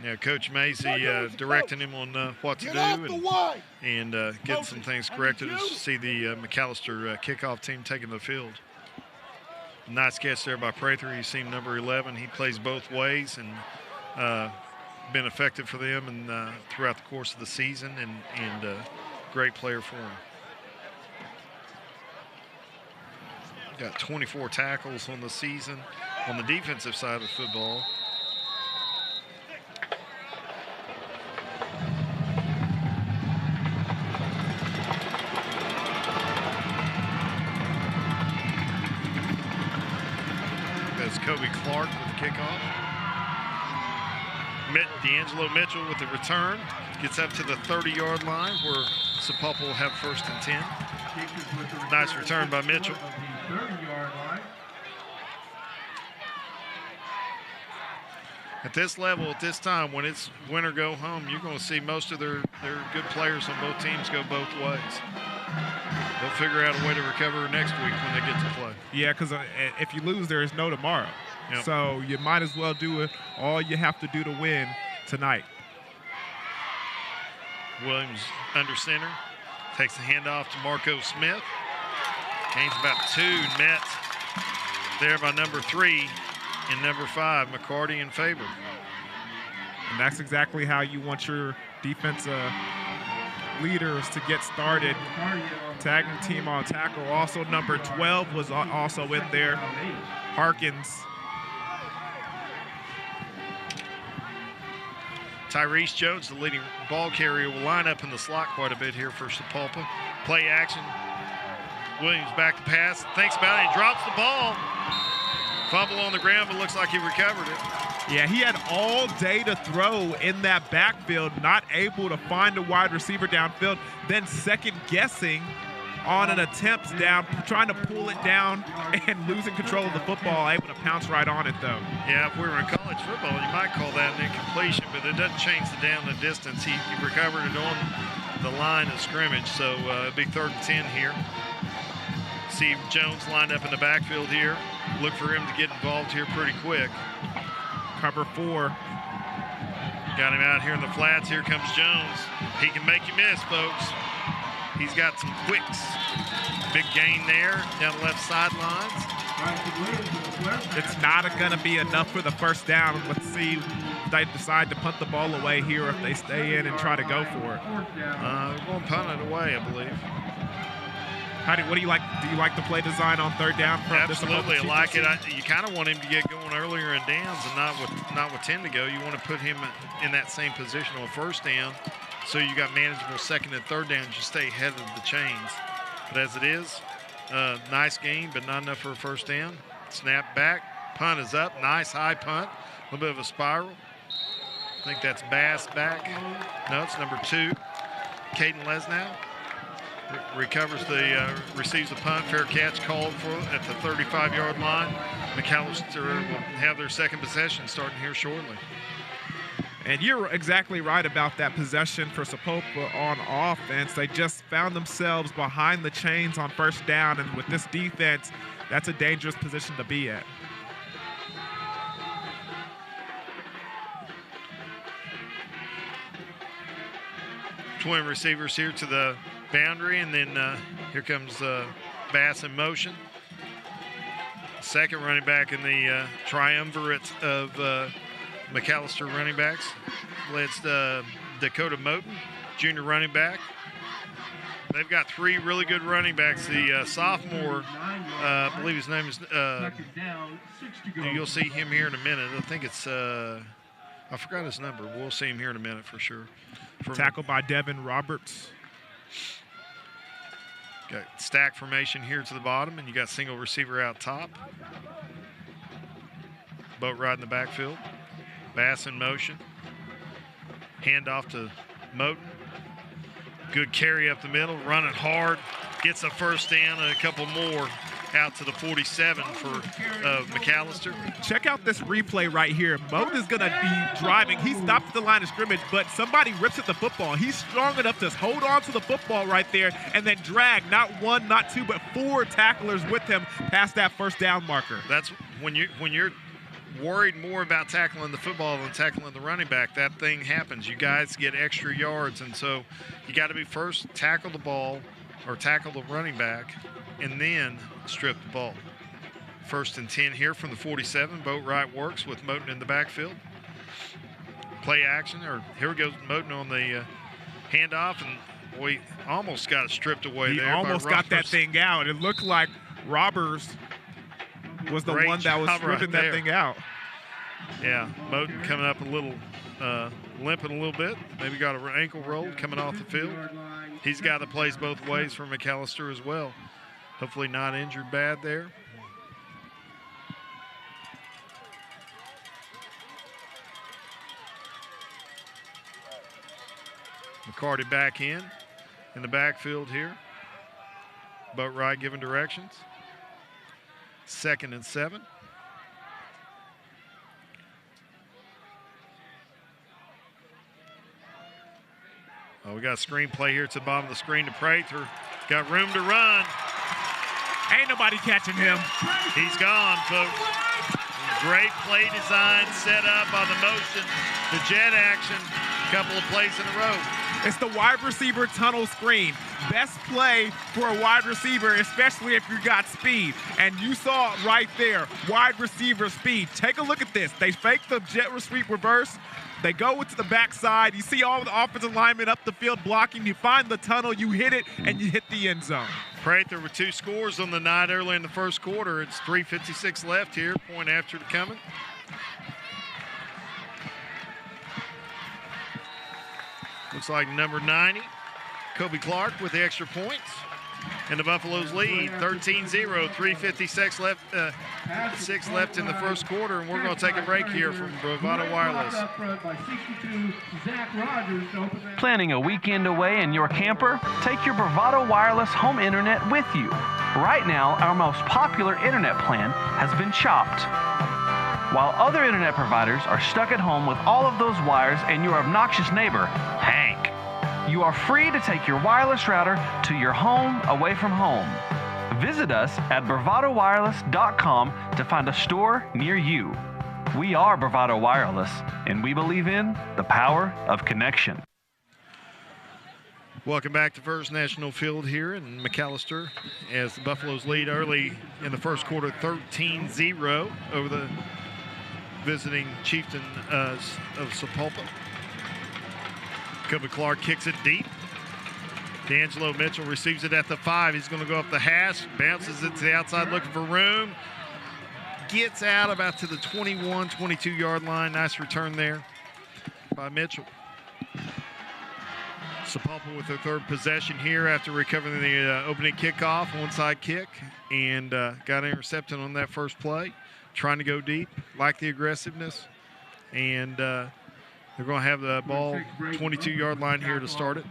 Yeah, Coach Macy directing him on what to do and getting some things corrected. As you see the McAlester kickoff team taking the field. Nice catch there by Prather. You see number 11. He plays both ways and been effective for them and throughout the course of the season, and great player for him. Got 24 tackles on the season on the defensive side of football. Kobe Clark with the kickoff. D'Angelo Mitchell with the return. Gets up to the 30-yard line where Sapulpa will have 1st and 10. Nice return by Mitchell. At this level, at this time, when it's win or go home, you're going to see most of their good players on both teams go both ways. They'll figure out a way to recover next week when they get to play. Yeah, because if you lose, there is no tomorrow. Yep. So you might as well do it all you have to do to win tonight. Williams under center. Takes the handoff to Marco Smith. Gains about 2, met there by number 3 and number 5, McCarty in favor. And that's exactly how you want your defensive leaders to get started. Tagging team on tackle. Also number 12 was also in there. Harkins. Tyrese Jones, the leading ball carrier, will line up in the slot quite a bit here for Sapulpa. Play action. Williams back to pass. Thinks about it. He drops the ball. Fumble on the ground, but looks like he recovered it. Yeah, he had all day to throw in that backfield, not able to find a wide receiver downfield, then second guessing on an attempt down, trying to pull it down and losing control of the football, able to pounce right on it though. Yeah, if we were in college football, you might call that an incompletion, but it doesn't change the down and distance. He recovered it on the line of scrimmage, so big 3rd and 10 here. See Jones lined up in the backfield here. Look for him to get involved here pretty quick. Cover 4. Got him out here in the flats. Here comes Jones. He can make you miss, folks. He's got some quicks. Big gain there down the left sidelines. It's not going to be enough for the first down. Let's see if they decide to punt the ball away here or if they stay in and try to go for it. We're going to punt it away, I believe. What do you like? Do you like the play design on 3rd down? Absolutely, I like it. You kind of want him to get going earlier in downs and not with 10 to go. You want to put him in that same position on 1st down, so you got manageable 2nd and 3rd downs. You stay ahead of the chains. But as it is, nice gain, but not enough for a 1st down. Snap back, punt is up. Nice high punt, a little bit of a spiral. I think that's Bass back. No, it's number 2, Caden Lesnow. Recovers receives the punt. Fair catch called for at the 35-yard line. McAlester will have their 2nd possession starting here shortly. And you're exactly right about that possession for Sapulpa on offense. They just found themselves behind the chains on 1st down, and with this defense, that's a dangerous position to be at. Twin receivers here to the boundary, and then here comes Bass in motion. 2nd running back in the triumvirate of McAlester running backs. It's Dakota Moten, junior running back. They've got 3 really good running backs. The sophomore, I believe his name is, you'll see him here in a minute. I think it's, I forgot his number. We'll see him here in a minute for sure. Tackled by Devin Roberts. Got stack formation here to the bottom, and you got single receiver out top. Boat ride in the backfield. Bass in motion. Handoff to Moten. Good carry up the middle, running hard. Gets a 1st down and a couple more out to the 47 for McAlester. Check out this replay right here. Moten is going to be driving. He stopped at the line of scrimmage, but somebody rips at the football. He's strong enough to hold on to the football right there and then drag not 1, not 2, but 4 tacklers with him past that 1st down marker. That's when you're worried more about tackling the football than tackling the running back. That thing happens. You guys get extra yards, and so you got to be first tackle the ball or tackle the running back and then strip the ball. 1st and 10 here from the 47. Boat right works with Moten in the backfield. Play action, or here we go, Moten on the handoff, and boy, almost got it stripped away there. He almost got that thing out. It looked like Robbers was the one that was stripping that thing out. Yeah, Moten coming up a little, limping a little bit. Maybe got an ankle roll coming off the field. He's got the plays both ways for McAlester as well. Hopefully not injured bad there. McCarty back in the backfield here. Boat ride giving directions. 2nd and 7. Oh, we got a screen play here to the bottom of the screen to Prather. Got room to run. Ain't nobody catching him. He's gone, folks. Great play design set up on the motion, the jet action, a couple of plays in a row. It's the wide receiver tunnel screen. Best play for a wide receiver, especially if you got speed. And you saw it right there, wide receiver speed. Take a look at this. They fake the jet sweep reverse. They go into the backside. You see all the offensive linemen up the field blocking. You find the tunnel, you hit it, and you hit the end zone. Prather with 2 scores on the night early in the first quarter. It's 3:56 left here, point after coming. Looks like number 90, Kobe Clark with the extra points. And the Buffaloes lead 13-0, 3:56 left, 6 left in the first quarter, and we're going to take a break here from Bravado Wireless. Planning a weekend away in your camper? Take your Bravado Wireless home internet with you. Right now, our most popular internet plan has been chopped. While other internet providers are stuck at home with all of those wires and your obnoxious neighbor, Hank, you are free to take your wireless router to your home away from home. Visit us at bravadowireless.com to find a store near you. We are Bravado Wireless, and we believe in the power of connection. Welcome back to First National Field here in McAlester as the Buffaloes lead early in the first quarter 13-0 over the visiting Chieftain of Sapulpa. Kobe Clark kicks it deep. D'Angelo Mitchell receives it at the 5. He's going to go up the hash, bounces it to the outside looking for room. Gets out about to the 21, 22-yard line. Nice return there by Mitchell. Sapulpa with their third possession here after recovering the opening kickoff, onside kick, and got intercepted on that first play. Trying to go deep, like the aggressiveness, and they're going to have the ball 22-yard line here to start it.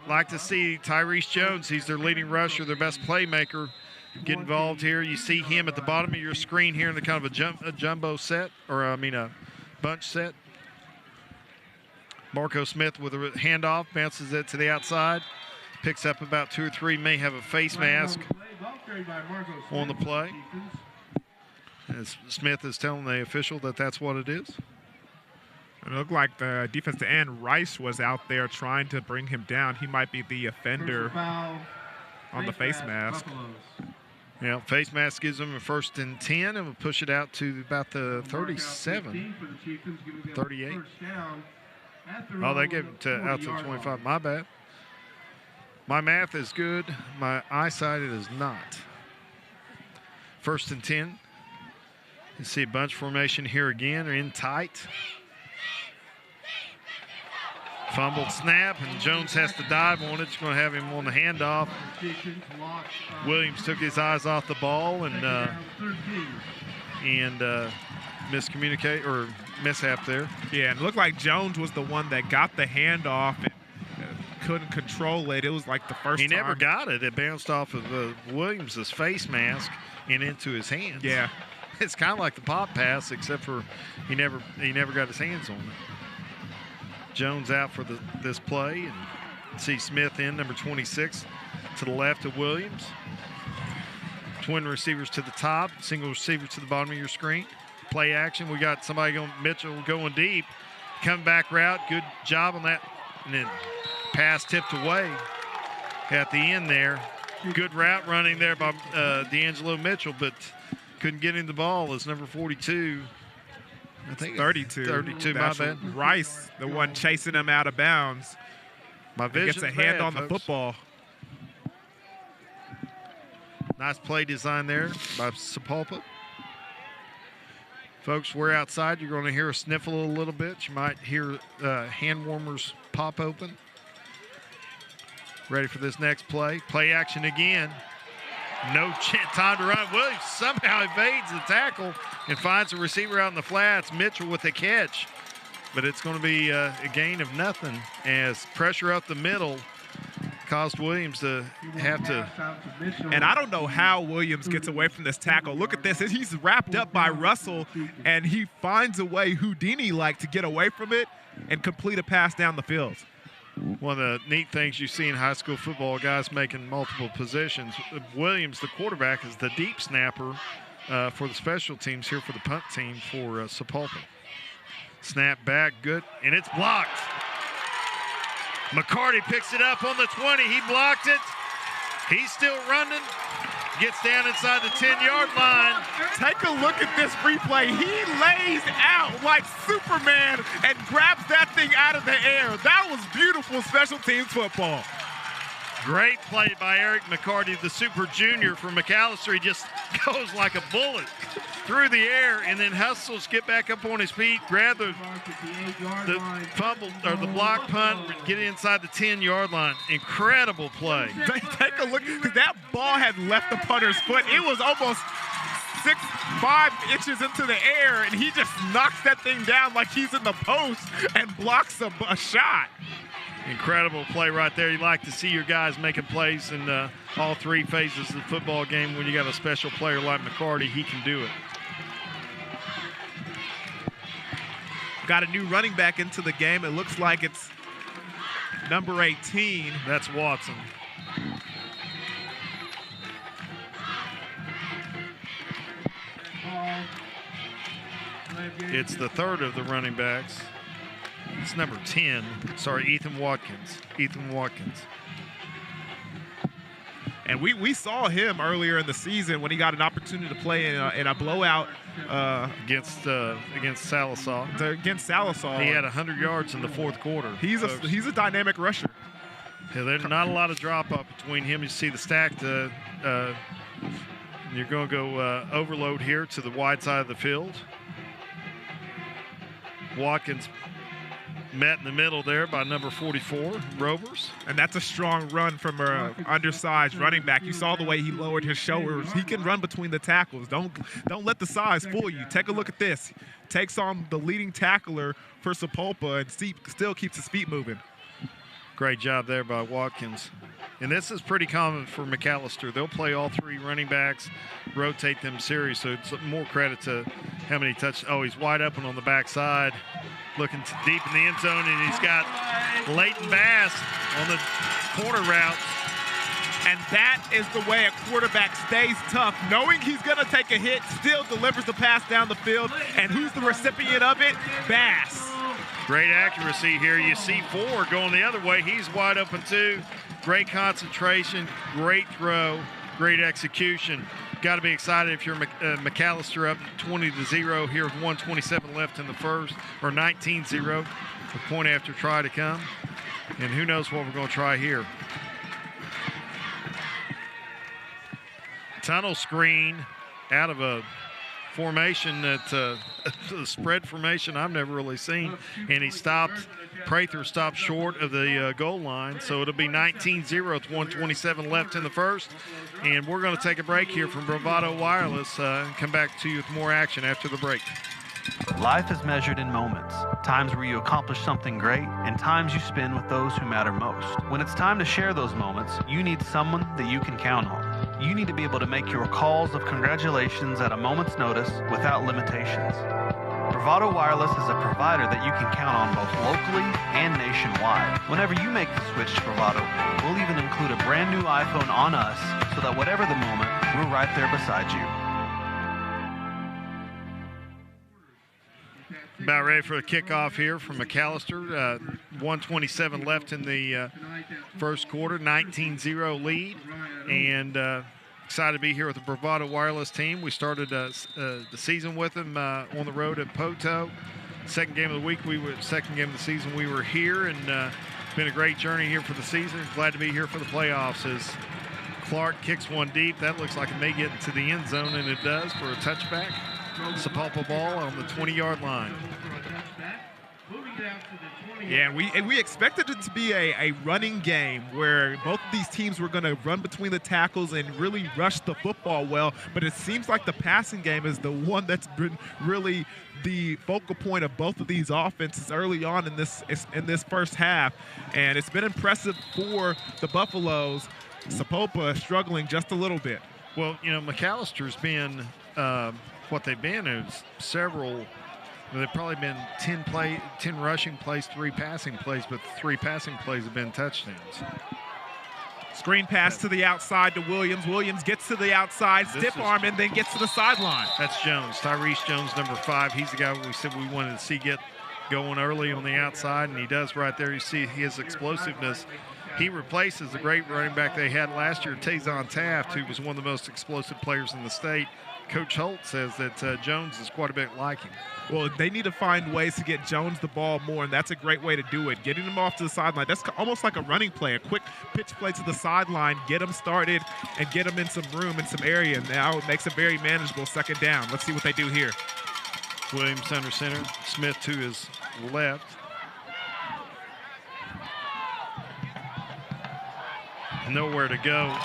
Like to see Tyrese Jones, he's their leading rusher, their best playmaker, get involved here. You see him at the bottom of your screen here in the kind of a jumbo set, or a bunch set. Marco Smith with a handoff, bounces it to the outside, picks up about 2 or 3, may have a face mask on the play. As Smith is telling the official that that's what it is. It looked like the defensive end, Rice, was out there trying to bring him down. He might be the offender on the face mask. Yeah, face mask gives them a 1st and 10, and we'll push it out to about the 37, 38. Oh, they gave it out to the 25. My bad. My math is good. My eyesight is not. 1st and 10. You see a bunch formation here again. They're in tight. Fumbled snap, and Jones has to dive on it. It's going to have him on the handoff. Williams took his eyes off the ball and miscommunicate or mishap there. Yeah, and it looked like Jones was the one that got the handoff and couldn't control it. It was like the first time. He never got it. It bounced off of Williams' face mask and into his hands. Yeah. It's kind of like the pop pass, except for he never got his hands on it. Jones out for this play, and see Smith in, number 26, to the left of Williams. Twin receivers to the top, single receiver to the bottom of your screen. Play action. We got somebody going, Mitchell going deep. Come back route. Good job on that. And then pass tipped away at the end there. Good route running there by D'Angelo Mitchell, but couldn't get him the ball as number 42. I think 32. 32, That's my bad. Rice, the one chasing him out of bounds. My vision's gets a hand bad, on folks. the football. Nice play design there by Sapulpa. Folks, we're outside. You're going to hear a sniffle a little bit. You might hear hand warmers pop open. Ready for this next play. Play action again. No time to run. Williams somehow evades the tackle and finds a receiver out in the flats. Mitchell with the catch. But it's going to be a gain of nothing as pressure up the middle caused Williams to have to. And I don't know how Williams gets away from this tackle. Look at this. He's wrapped up by Russell, and he finds a way Houdini-like to get away from it and complete a pass down the field. One of the neat things you see in high school football, guys making multiple positions. Williams, the quarterback, is the deep snapper for the special teams here for the punt team for Sapulpa. Snap back, good, and it's blocked. McCarty picks it up on the 20. He blocked it. He's still running. Gets down inside the 10-yard line. Take a look at this replay. He lays out like Superman and grabs that thing out of the air. That was beautiful special teams football. Great play by Eric McCarty, the super junior from McAlester. He just goes like a bullet through the air and then hustles, get back up on his feet, grab the fumble or the block punt, get inside the 10-yard line. Incredible play. Take a look, because that ball had left the punter's foot. It was almost 5 inches into the air, and he just knocks that thing down like he's in the post and blocks a shot. Incredible play right there. You like to see your guys making plays in all 3 phases of the football game. When you got a special player like McCarty, he can do it. Got a new running back into the game. It looks like it's number 18. That's Watson. It's the third of the running backs. It's number 10. Sorry, Ethan Watkins. Ethan Watkins. And we saw him earlier in the season when he got an opportunity to play in a blowout against Sallisaw. Against Sallisaw. He had 100 yards in the fourth quarter. He's a dynamic rusher. Yeah, there's not a lot of drop-off between him. You see the stacked. You're going to go overload here to the wide side of the field. Watkins met in the middle there by number 44, Rovers. And that's a strong run from an undersized running back. You saw the way he lowered his shoulders. He can run between the tackles. Don't let the size fool you. Take a look at this. Takes on the leading tackler for Sapulpa and still keeps his feet moving. Great job there by Watkins. And this is pretty common for McAlester. They'll play all 3 running backs, rotate them series, so it's more credit to how many touches. Oh, he's wide open on the backside, looking deep in the end zone, and he's got Leighton Bass on the corner route. And that is the way a quarterback stays tough, knowing he's going to take a hit, still delivers the pass down the field. And who's the recipient of it? Bass. Great accuracy here. You see Ford going the other way. He's wide open too. Great concentration, great throw, great execution. Got to be excited if you're McAlester up 20-0 here with 1:27 left in the first, or 19-0. A point after try to come. And who knows what we're going to try here. Tunnel screen out of a formation that a spread formation I've never really seen, and he stopped. Prather stopped short of the goal line, so it'll be 19-0 with 1:27 left in the first. And we're going to take a break here from Bravado Wireless and come back to you with more action after the break. Life is measured in moments, times where you accomplish something great, and times you spend with those who matter most. When it's time to share those moments, you need someone that you can count on. You need to be able to make your calls of congratulations at a moment's notice without limitations. Bravado Wireless is a provider that you can count on both locally and nationwide. Whenever you make the switch to Bravado, we'll even include a brand new iPhone on us so that whatever the moment, we're right there beside you. About ready for the kickoff here from McAlester. 1:27 left in the first quarter, 19-0 lead. And excited to be here with the Bravado Wireless team. We started the season with them on the road at Poto. Second game of the season we were here, and it's been a great journey here for the season. Glad to be here for the playoffs as Clark kicks one deep. That looks like it may get into the end zone, and it does for a touchback. Sapulpa ball on the 20-yard line. Yeah, and we expected it to be a running game where both of these teams were going to run between the tackles and really rush the football well, but it seems like the passing game is the one that's been really the focal point of both of these offenses early on in this first half, and it's been impressive for the Buffaloes. Sapulpa struggling just a little bit. Well, you know, McAllister's been what they've been is several. They've probably been 10 rushing plays, 3 passing plays, but 3 passing plays have been touchdowns. Screen pass to the outside to Williams. Williams gets to the outside, stiff arm, and then gets to the sideline. That's Jones, Tyrese Jones, number 5. He's the guy we said we wanted to see get going early on the outside, and he does right there. You see his explosiveness he replaces the great running back they had last year, Tazon Taft, who was one of the most explosive players in the state. Coach Holt says that Jones is quite a bit like him. Well, they need to find ways to get Jones the ball more, and that's a great way to do it. Getting him off to the sideline, that's almost like a running play, a quick pitch play to the sideline, get him started, and get him in some room, in some area. And now it makes a very manageable second down. Let's see what they do here. Williams under center, Smith to his left. Nowhere to go.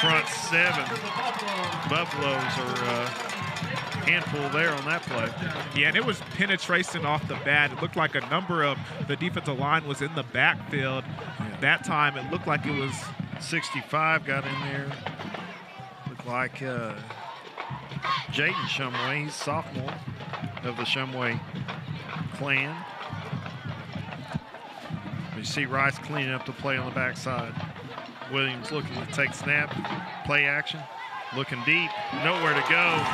Front seven. Buffaloes are handful there on that play. Yeah, and it was penetration off the bat. It looked like a number of the defensive line was in the backfield. That time it looked like it was 65 got in there. Looked like Jaden Shumway, he's sophomore of the Shumway clan. You see Rice cleaning up the play on the backside. Williams looking to take snap, play action, looking deep, nowhere to go,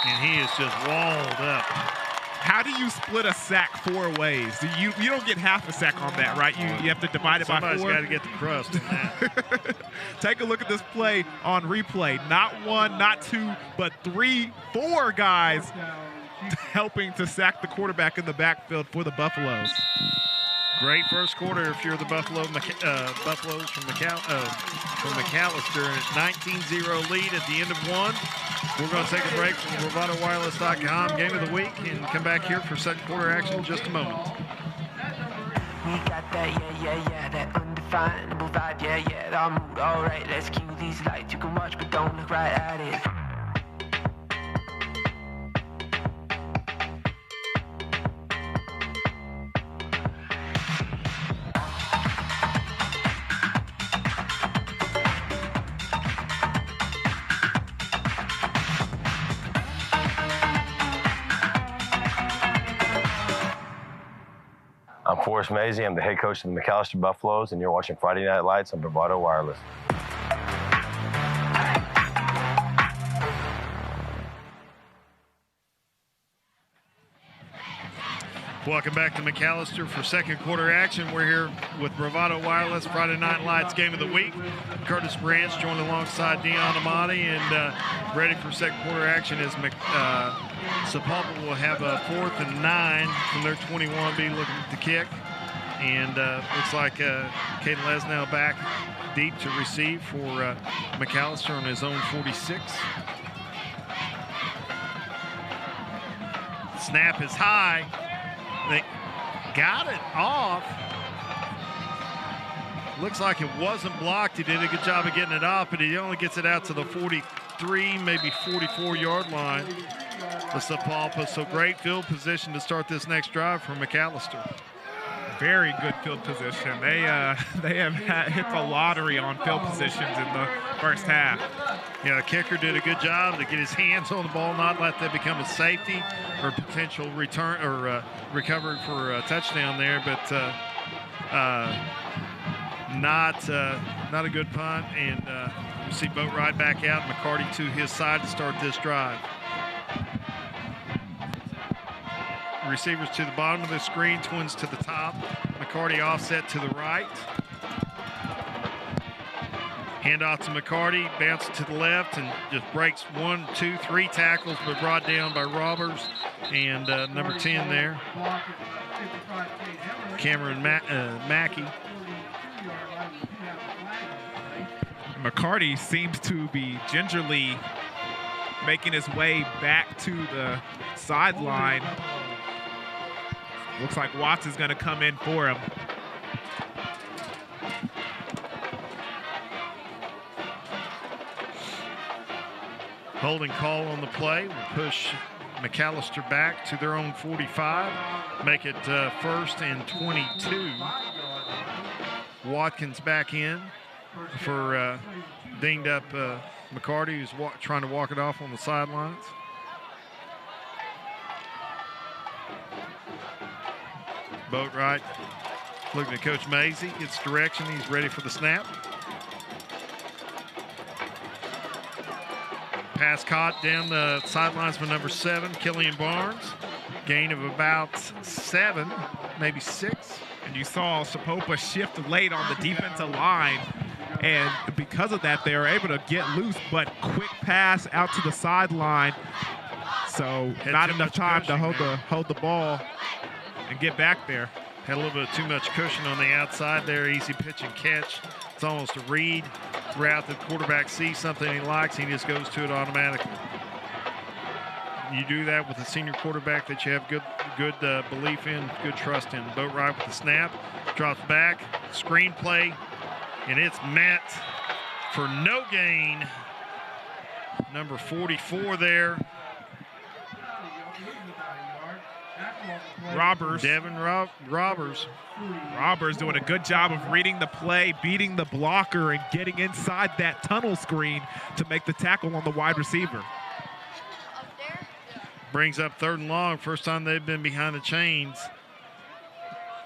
and he is just walled up. How do you split a sack 4 ways? You don't get half a sack on that, right? You have to divide it by 4. Somebody's got to get the crust on that. Take a look at this play on replay. Not 1, not 2, but 3, 4 guys helping to sack the quarterback in the backfield for the Buffaloes. Great first quarter if you're the Buffaloes from McAlester. 19-0 lead at the end of 1. We're going to take a break from BravadoWireless.com game of the week and come back here for second quarter action in just a moment. We got that, yeah, that undefinable vibe, yeah, our mood, alright, let's cue these lights. You can watch, but don't look right at it. I'm Forrest Mazey. I'm the head coach of the McAlester Buffaloes, and you're watching Friday Night Lights on Bravado Wireless. Welcome back to McAlester for second quarter action. We're here with Bravado Wireless Friday Night Lights game of the week. Curtis Branch joined alongside Dion Amati and ready for second quarter action as SAPULPA will have a 4th and 9 from their 21, be looking to kick. And looks like Caden Lesnow back deep to receive for McAlester on his own 46. Snap is high. They got it off. Looks like it wasn't blocked. He did a good job of getting it off, but he only gets it out to the 43, maybe 44-yard line of SAPULPA. So great field position to start this next drive for McAlester. Very good field position. They have hit the lottery on field positions in the first half. Yeah, the kicker did a good job to get his hands on the ball, not let that become a safety or potential return or recovery for a touchdown there, but not a good punt. And you see Boatright back out, McCarty to his side to start this drive. Receivers to the bottom of the screen, Twins to the top. McCarty offset to the right. Handoff to McCarty, bounces to the left and just breaks 1, 2, 3 tackles, but brought down by Roberts and number 10 there, Cameron Mackey. McCarty seems to be gingerly making his way back to the sideline. Looks like Watts is going to come in for him. Holding call on the play will push McAlester back to their own 45, make it 1st and 22. Watkins back in for dinged up McCarty, who's trying to walk it off on the sidelines. Boatright looking at Coach Mazey, gets direction, he's ready for the snap. Pass caught down the sidelines for number 7, Killian Barnes. Gain of about 7, maybe 6, And you saw SAPULPA shift late on the defensive line. And because of that, they were able to get loose, but quick pass out to the sideline. So not enough time to hold the ball and get back there. Had a little bit too much cushion on the outside there. Easy pitch and catch. It's almost a read. Route the quarterback sees something he likes, he just goes to it automatically. You do that with a senior quarterback that you have good belief in, good trust in. Boatwright with the snap, drops back, screen play, and it's met for no gain. Number 44 there. Robbers. Devin Robbers. Robbers doing a good job of reading the play, beating the blocker, and getting inside that tunnel screen to make the tackle on the wide receiver. Brings up 3rd and long. First time they've been behind the chains.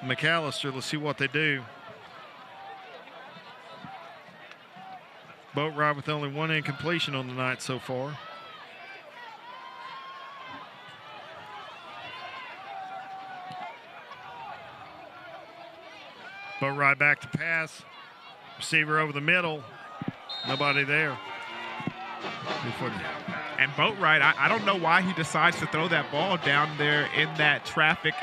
McAlester, let's see what they do. Boatwright with only 1 incompletion on the night so far. Boatwright back to pass. Receiver over the middle. Nobody there. And Boatwright, I don't know why he decides to throw that ball down there in that traffic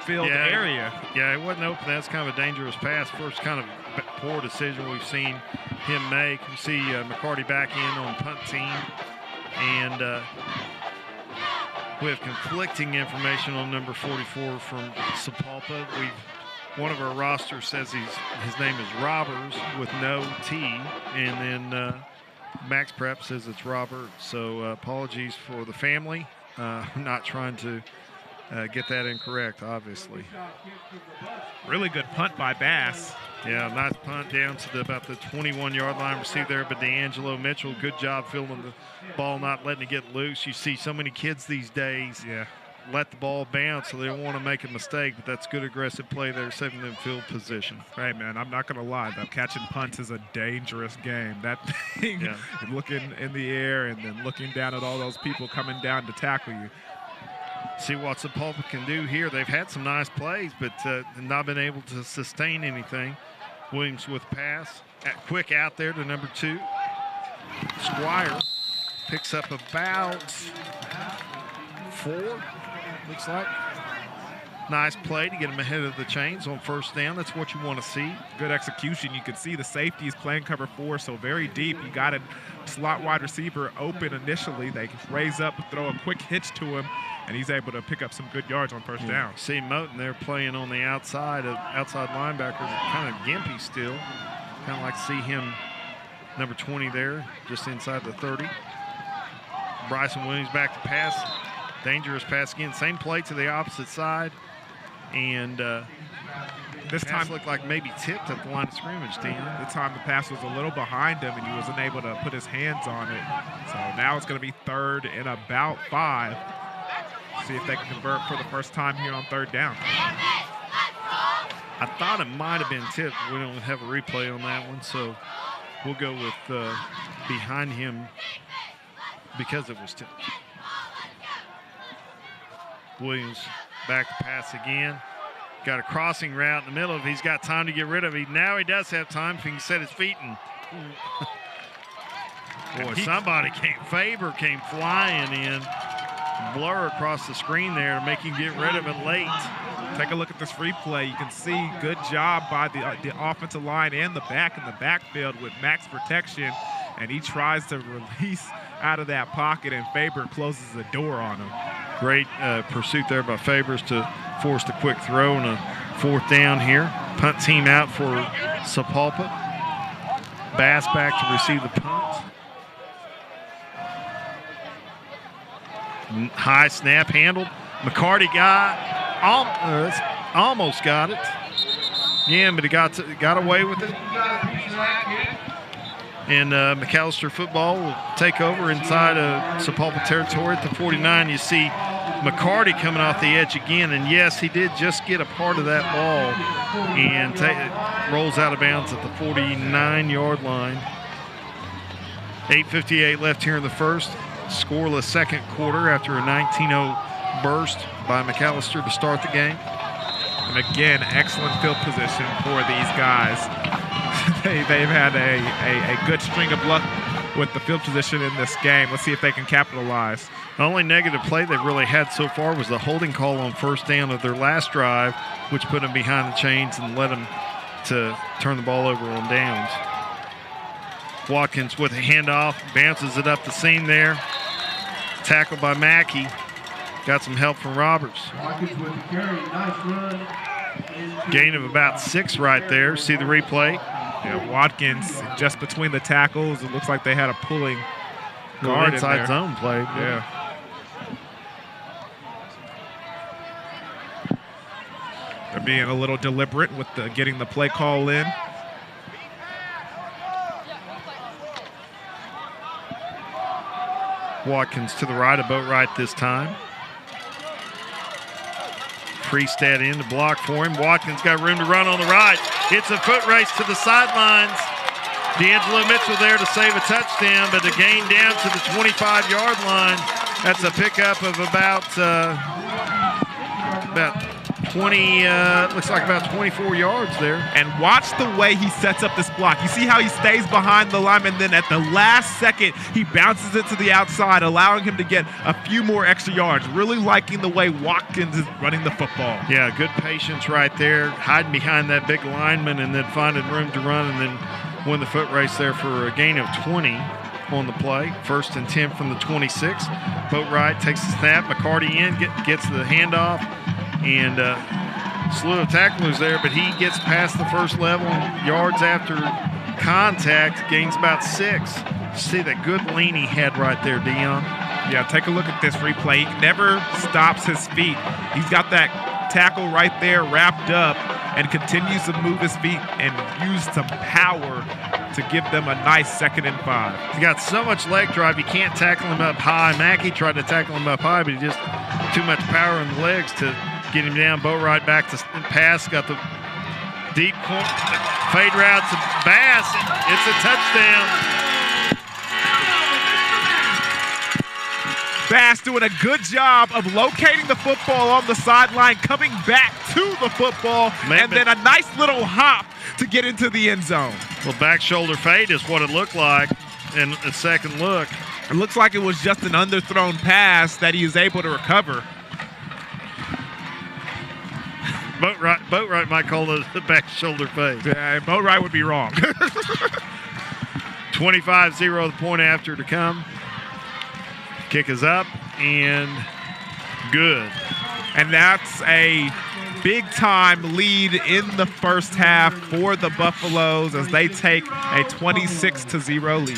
filled area. Yeah, it wasn't open. That's kind of a dangerous pass. First kind of poor decision we've seen him make. You see McCarty back in on punt team. And we have conflicting information on number 44 from SAPULPA. One of our rosters says his name is Robbers with no T, and then Max Prep says it's Robert. So apologies for the family. I'm not trying to get that incorrect, obviously. Really good punt by Bass. Yeah, nice punt down to about the 21-yard line. Received there, but D'Angelo Mitchell, good job fielding the ball, not letting it get loose. You see so many kids these days. Yeah. Let the ball bounce, so they don't want to make a mistake, but that's good aggressive play there, saving them field position. Right, man, I'm not going to lie. That catching punts is a dangerous game. That thing, looking in the air and then looking down at all those people coming down to tackle you. See what SAPULPA can do here. They've had some nice plays, but not been able to sustain anything. Williams with pass. Quick out there to number 2. Squire picks up about 4. Looks like. Nice play to get him ahead of the chains on first down. That's what you want to see. Good execution. You can see the safeties playing cover 4, so very deep. You got a slot wide receiver open initially. They raise up, throw a quick hitch to him, and he's able to pick up some good yards on first down. See Moten there playing on the outside linebacker, kind of gimpy still. Kind of like to see him, number 20 there, just inside the 30. Bryson Williams back to pass. Dangerous pass again. Same play to the opposite side. And this time looked like maybe tipped at the line of scrimmage, Dan. This time the pass was a little behind him, and he was unable to put his hands on it. So now it's going to be 3rd and about 5. See if they can convert for the first time here on 3rd down. I thought it might have been tipped. We don't have a replay on that one, so we'll go with behind him because it was tipped. Williams back to pass again. Got a crossing route in the middle. If he's got time to get rid of it. Now he does have time if he can set his feet. And boy, somebody Faber came flying in. Blur across the screen there to make him get rid of it late. Take a look at this replay. You can see good job by the offensive line and the back in the backfield with max protection. And he tries to release out of that pocket, and Faber closes the door on him. Great pursuit there by Favors to force the quick throw on a 4th down here. Punt team out for SAPULPA. Bass back to receive the punt. High snap handled. McCarty almost got it. Yeah, but he got away with it. And McAlester football will take over inside of SAPULPA territory at the 49. You see McCarty coming off the edge again. And, yes, he did just get a part of that ball and rolls out of bounds at the 49-yard line. 8:58 left here in the first. Scoreless second quarter after a 19-0 burst by McAlester to start the game. And again, excellent field position for these guys. They've had a good string of luck with the field position in this game. Let's see if they can capitalize. The only negative play they've really had so far was the holding call on first down of their last drive, which put them behind the chains and led them to turn the ball over on downs. Watkins with a handoff, bounces it up the seam there. Tackled by Mackey. Got some help from Roberts. Watkins with the carry, nice run. Gain of about 6 right there. See the replay. Yeah, Watkins just between the tackles. It looks like they had a pulling guard inside in there. zone play. Yeah. They're being a little deliberate with getting the play call in. Watkins to the right, a boat right this time. Priestad in to block for him. Watkins got room to run on the right. It's a foot race to the sidelines. D'Angelo Mitchell there to save a touchdown, but a gain down to the 25-yard line. That's a pickup of about 20, looks like about 24 yards there. And watch the way he sets up this block. You see how he stays behind the lineman, then at the last second, he bounces it to the outside, allowing him to get a few more extra yards. Really liking the way Watkins is running the football. Yeah, good patience right there, hiding behind that big lineman and then finding room to run and then win the foot race there for a gain of 20 on the play. 1st and 10 from the 26. Boatwright takes the snap. McCarty in, gets the handoff. And slew of tacklers there, but he gets past the first level. Yards after contact, gains about 6. See that good lean he had right there, Dion. Yeah, take a look at this replay. He never stops his feet. He's got that tackle right there wrapped up and continues to move his feet and use some power to give them a nice 2nd and 5. He got so much leg drive, you can't tackle him up high. Mackey tried to tackle him up high, but he just too much power in the legs to get him down. Boatwright back to pass, got the deep fade route to Bass. It's a touchdown. Bass doing a good job of locating the football on the sideline, coming back to the football, and then a nice little hop to get into the end zone. Well, back shoulder fade is what it looked like in a second look. It looks like it was just an underthrown pass that he was able to recover. Boatwright might call it the back shoulder fade. Yeah, Boatwright would be wrong. 25-0 the point after to come. Kick is up and good. And that's a big-time lead in the first half for the Buffaloes as they take a 26-0 lead.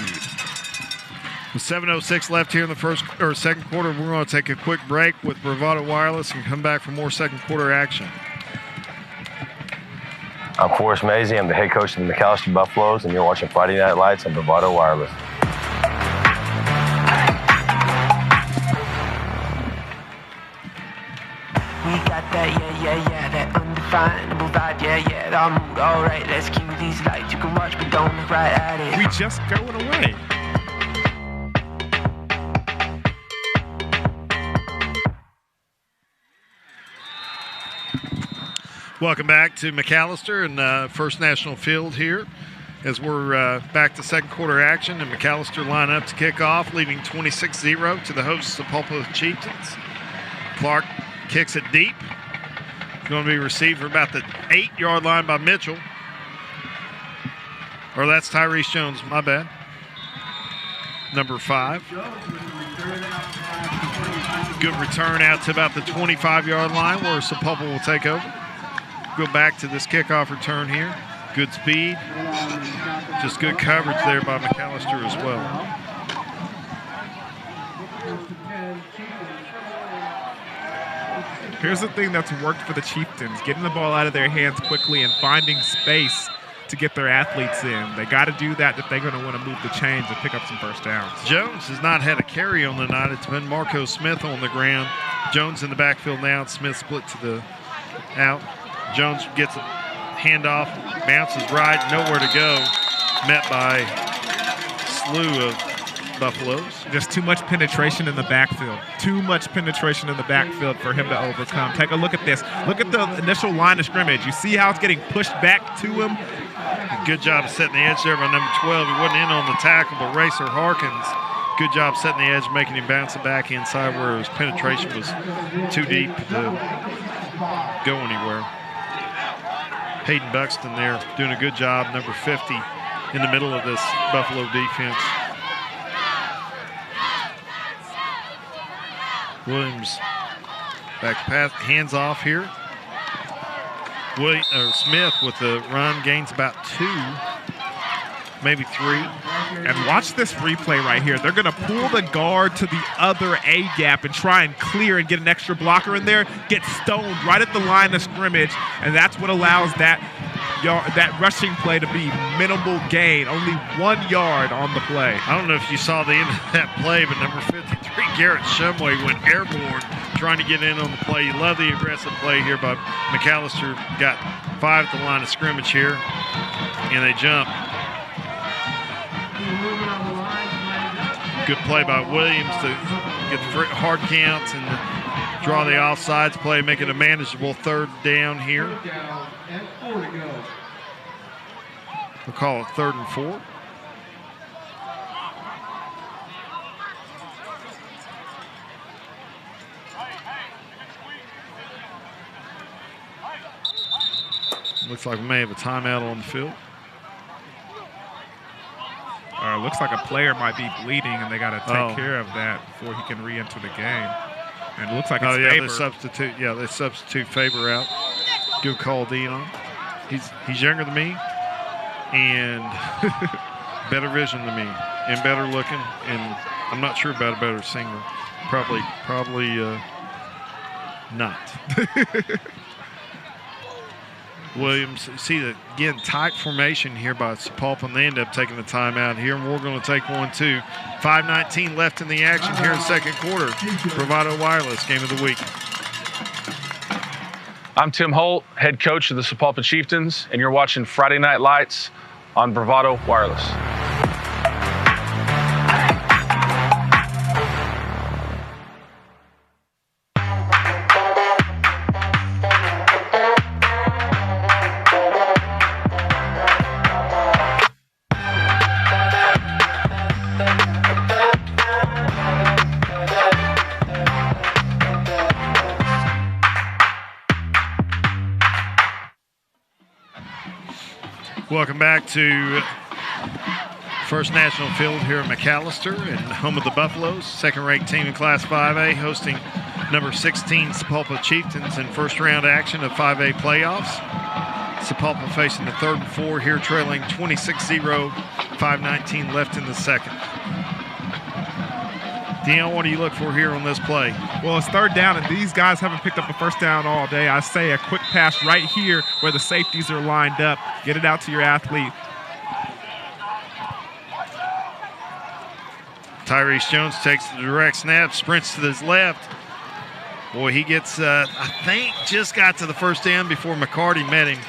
With 7:06 left here in the second quarter, we're going to take a quick break with Bravado Wireless and come back for more second quarter action. I'm Forrest Mazie. I'm the head coach of the McAlester Buffaloes, and you're watching Friday Night Lights on Bravado Wireless. We got that, yeah, that undefinable vibe, yeah, that mood, alright, let's cue these lights, you can watch but don't look right at it. We just going away. Welcome back to McAlester and First National Field here as we're back to second quarter action, and McAlester line up to kick off, leading 26-0 to the hosts of SAPULPA Chieftains. Clark kicks it deep. It's going to be received for about the 8-yard line by Mitchell. Or that's Tyrese Jones, my bad. Number 5. Good return out to about the 25-yard line where SAPULPA will take over. Go back to this kickoff return here. Good speed. Just good coverage there by McAlester as well. Here's the thing that's worked for the Chieftains, getting the ball out of their hands quickly and finding space to get their athletes in. They got to do that if they're going to want to move the chains and pick up some first downs. Jones has not had a carry on the night. It's been Marco Smith on the ground. Jones in the backfield now. Smith split to the out. Jones gets a handoff, bounces right, nowhere to go. Met by a slew of Buffaloes. Just too much penetration in the backfield. Too much penetration in the backfield for him to overcome. Take a look at this. Look at the initial line of scrimmage. You see how it's getting pushed back to him? Good job of setting the edge there by number 12. He wasn't in on the tackle, but Racer Harkins, good job setting the edge, making him bounce it back inside where his penetration was too deep to go anywhere. Hayden Buxton there doing a good job, number 50, in the middle of this Buffalo defense. Williams back pass, hands off here. Smith with the run, gains about 2, maybe 3. And watch this replay right here. They're going to pull the guard to the other A gap and try and clear and get an extra blocker in there, get stoned right at the line of scrimmage, and that's what allows that rushing play to be minimal gain, only 1 yard on the play. I don't know if you saw the end of that play, but number 53, Garrett Shumway, went airborne trying to get in on the play. You love the aggressive play here by McAlester. Got 5 at the line of scrimmage here, and they jump. Good play by Williams to get the hard counts and draw the offsides play, make it a manageable 3rd down here. We'll call it 3rd and 4. Looks like we may have a timeout on the field. Looks like a player might be bleeding, and they got to take care of that before he can re-enter the game. And it looks like it's Faber. They substitute Faber out. Good call, Dion. He's younger than me, and better vision than me, and better looking, and I'm not sure about a better singer. Probably not. Williams, see that again, tight formation here by Sapulpa, and they end up taking the timeout here, and we're going to take one too. 5:19 left in the action here in the second quarter. Bravado Wireless Game of the Week. I'm Tim Holt, head coach of the Sapulpa Chieftains, and you're watching Friday Night Lights on Bravado Wireless. Welcome back to First National Field here in McAlester and home of the Buffaloes, second-ranked team in Class 5A, hosting number 16 Sapulpa Chieftains in first-round action of 5A playoffs. Sapulpa facing the 3rd and 4 here, trailing 26-0, 5:19 left in the second. Dion, what do you look for here on this play? Well, it's 3rd down, and these guys haven't picked up a first down all day. I say a quick pass right here where the safeties are lined up. Get it out to your athlete. Tyrese Jones takes the direct snap, sprints to his left. Boy, he gets, I think, just got to the first down before McCarty met him.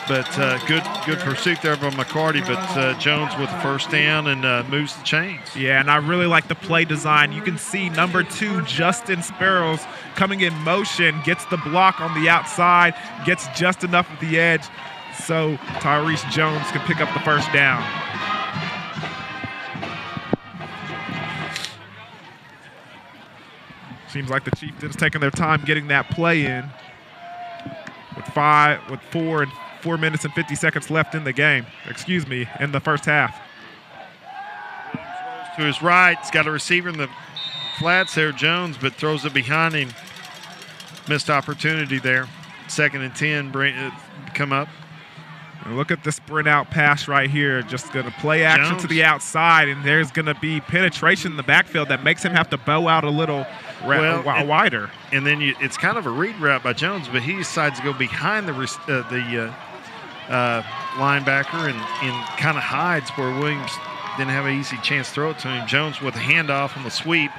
But good pursuit there by McCarty, but Jones with the first down and moves the chains. Yeah, and I really like the play design. You can see number 2, Justin Sparrows, coming in motion, gets the block on the outside, gets just enough of the edge, so Tyrese Jones can pick up the first down. Seems like the Chieftains taking their time getting that play in with 4 minutes and 50 seconds left in the game. Excuse me, in the first half. To his right, he's got a receiver in the flats there, Jones, but throws it behind him. Missed opportunity there. 2nd and 10, come up. And look at the sprint out pass right here. Just going to play action Jones to the outside, and there's going to be penetration in the backfield that makes him have to bow out a little wider. And then it's kind of a read route by Jones, but he decides to go behind the linebacker and kind of hides where Williams didn't have an easy chance to throw it to him. Jones with a handoff on the sweep.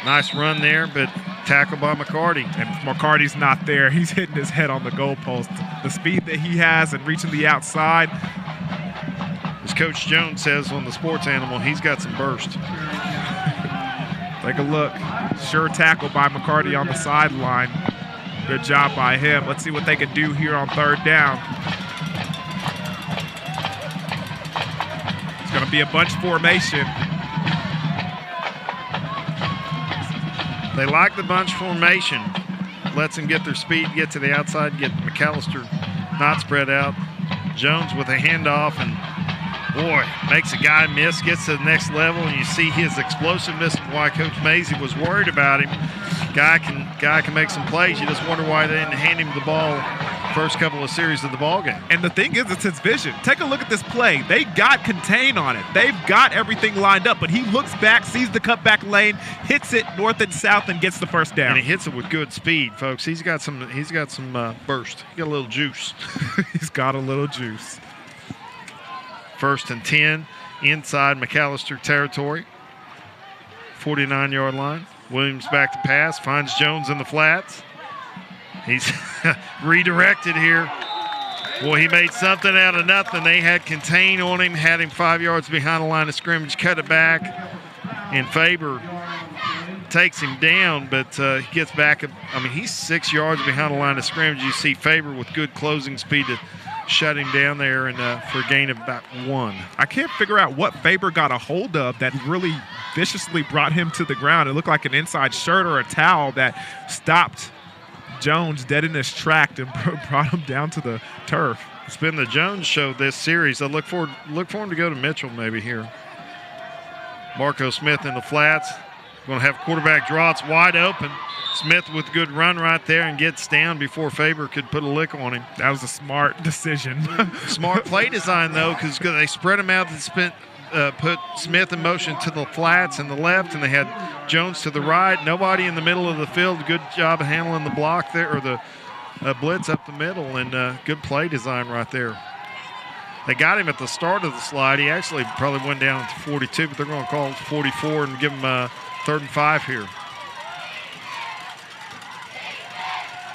Nice run there, but tackled by McCarty. And McCarty's not there. He's hitting his head on the goalpost. The speed that he has and reaching the outside. The as Coach Jones says on the Sports Animal, he's got some burst. Take a look. Sure tackle by McCarty on the sideline. Good job by him. Let's see what they can do here on 3rd down. It's going to be a bunch formation. They like the bunch formation. Lets them get their speed, get to the outside, get McAlester not spread out. Jones with a handoff, and boy, makes a guy miss, gets to the next level, and you see his explosiveness and why Coach Mazey was worried about him. Guy can make some plays. You just wonder why they didn't hand him the ball first couple of series of the ball game. And the thing is, it's his vision. Take a look at this play. They got contain on it. They've got everything lined up, but he looks back, sees the cutback lane, hits it north and south, and gets the first down. And he hits it with good speed, folks. He's got some burst. He got a little juice. He's got a little juice. 1st and 10 inside McAlester territory. 49-yard line. Williams back to pass, finds Jones in the flats. He's redirected here. Boy, he made something out of nothing. They had contain on him, had him 5 yards behind the line of scrimmage, cut it back, and Faber takes him down, but he gets back. I mean, he's 6 yards behind the line of scrimmage. You see Faber with good closing speed to shut him down there and for a gain of about 1. I can't figure out what Faber got a hold of that really viciously brought him to the ground. It looked like an inside shirt or a towel that stopped Jones dead in his track and brought him down to the turf. It's been the Jones show this series. I look for him to go to Mitchell maybe here. Marco Smith in the flats. Going to have quarterback draw. It's wide open. Smith with good run right there and gets down before Faber could put a lick on him. That was a smart decision. Smart play design, though, because they spread him out and put Smith in motion to the flats and the left, and they had Jones to the right. Nobody in the middle of the field. Good job of handling the block there, or the blitz up the middle, and good play design right there. They got him at the start of the slide. He actually probably went down to 42, but they're going to call it 44 and give him 3rd and 5 here.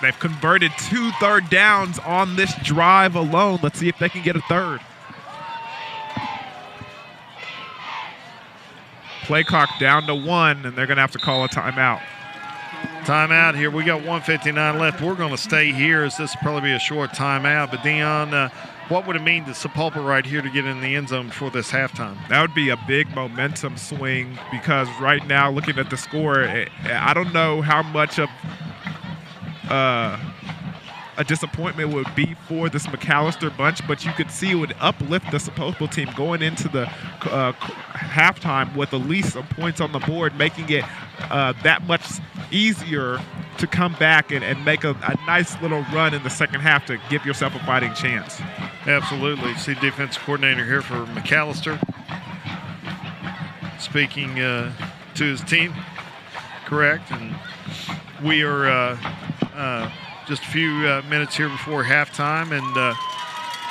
They've converted 2 third downs on this drive alone. Let's see if they can get a 3rd. Play clock down to 1, and they're going to have to call a timeout. Timeout here. We got 1:59 left. We're going to stay here as this will probably be a short timeout. But, Dion, what would it mean to Sapulpa right here to get in the end zone before this halftime? That would be a big momentum swing because right now, looking at the score, I don't know how much of a disappointment would be for this McAlester bunch, but you could see it would uplift the Sapulpa team going into the halftime with at least some points on the board, making it that much easier to come back and make a nice little run in the second half to give yourself a fighting chance. Absolutely. See defensive coordinator here for McAlester speaking to his team. Correct. And we are just a few minutes here before halftime and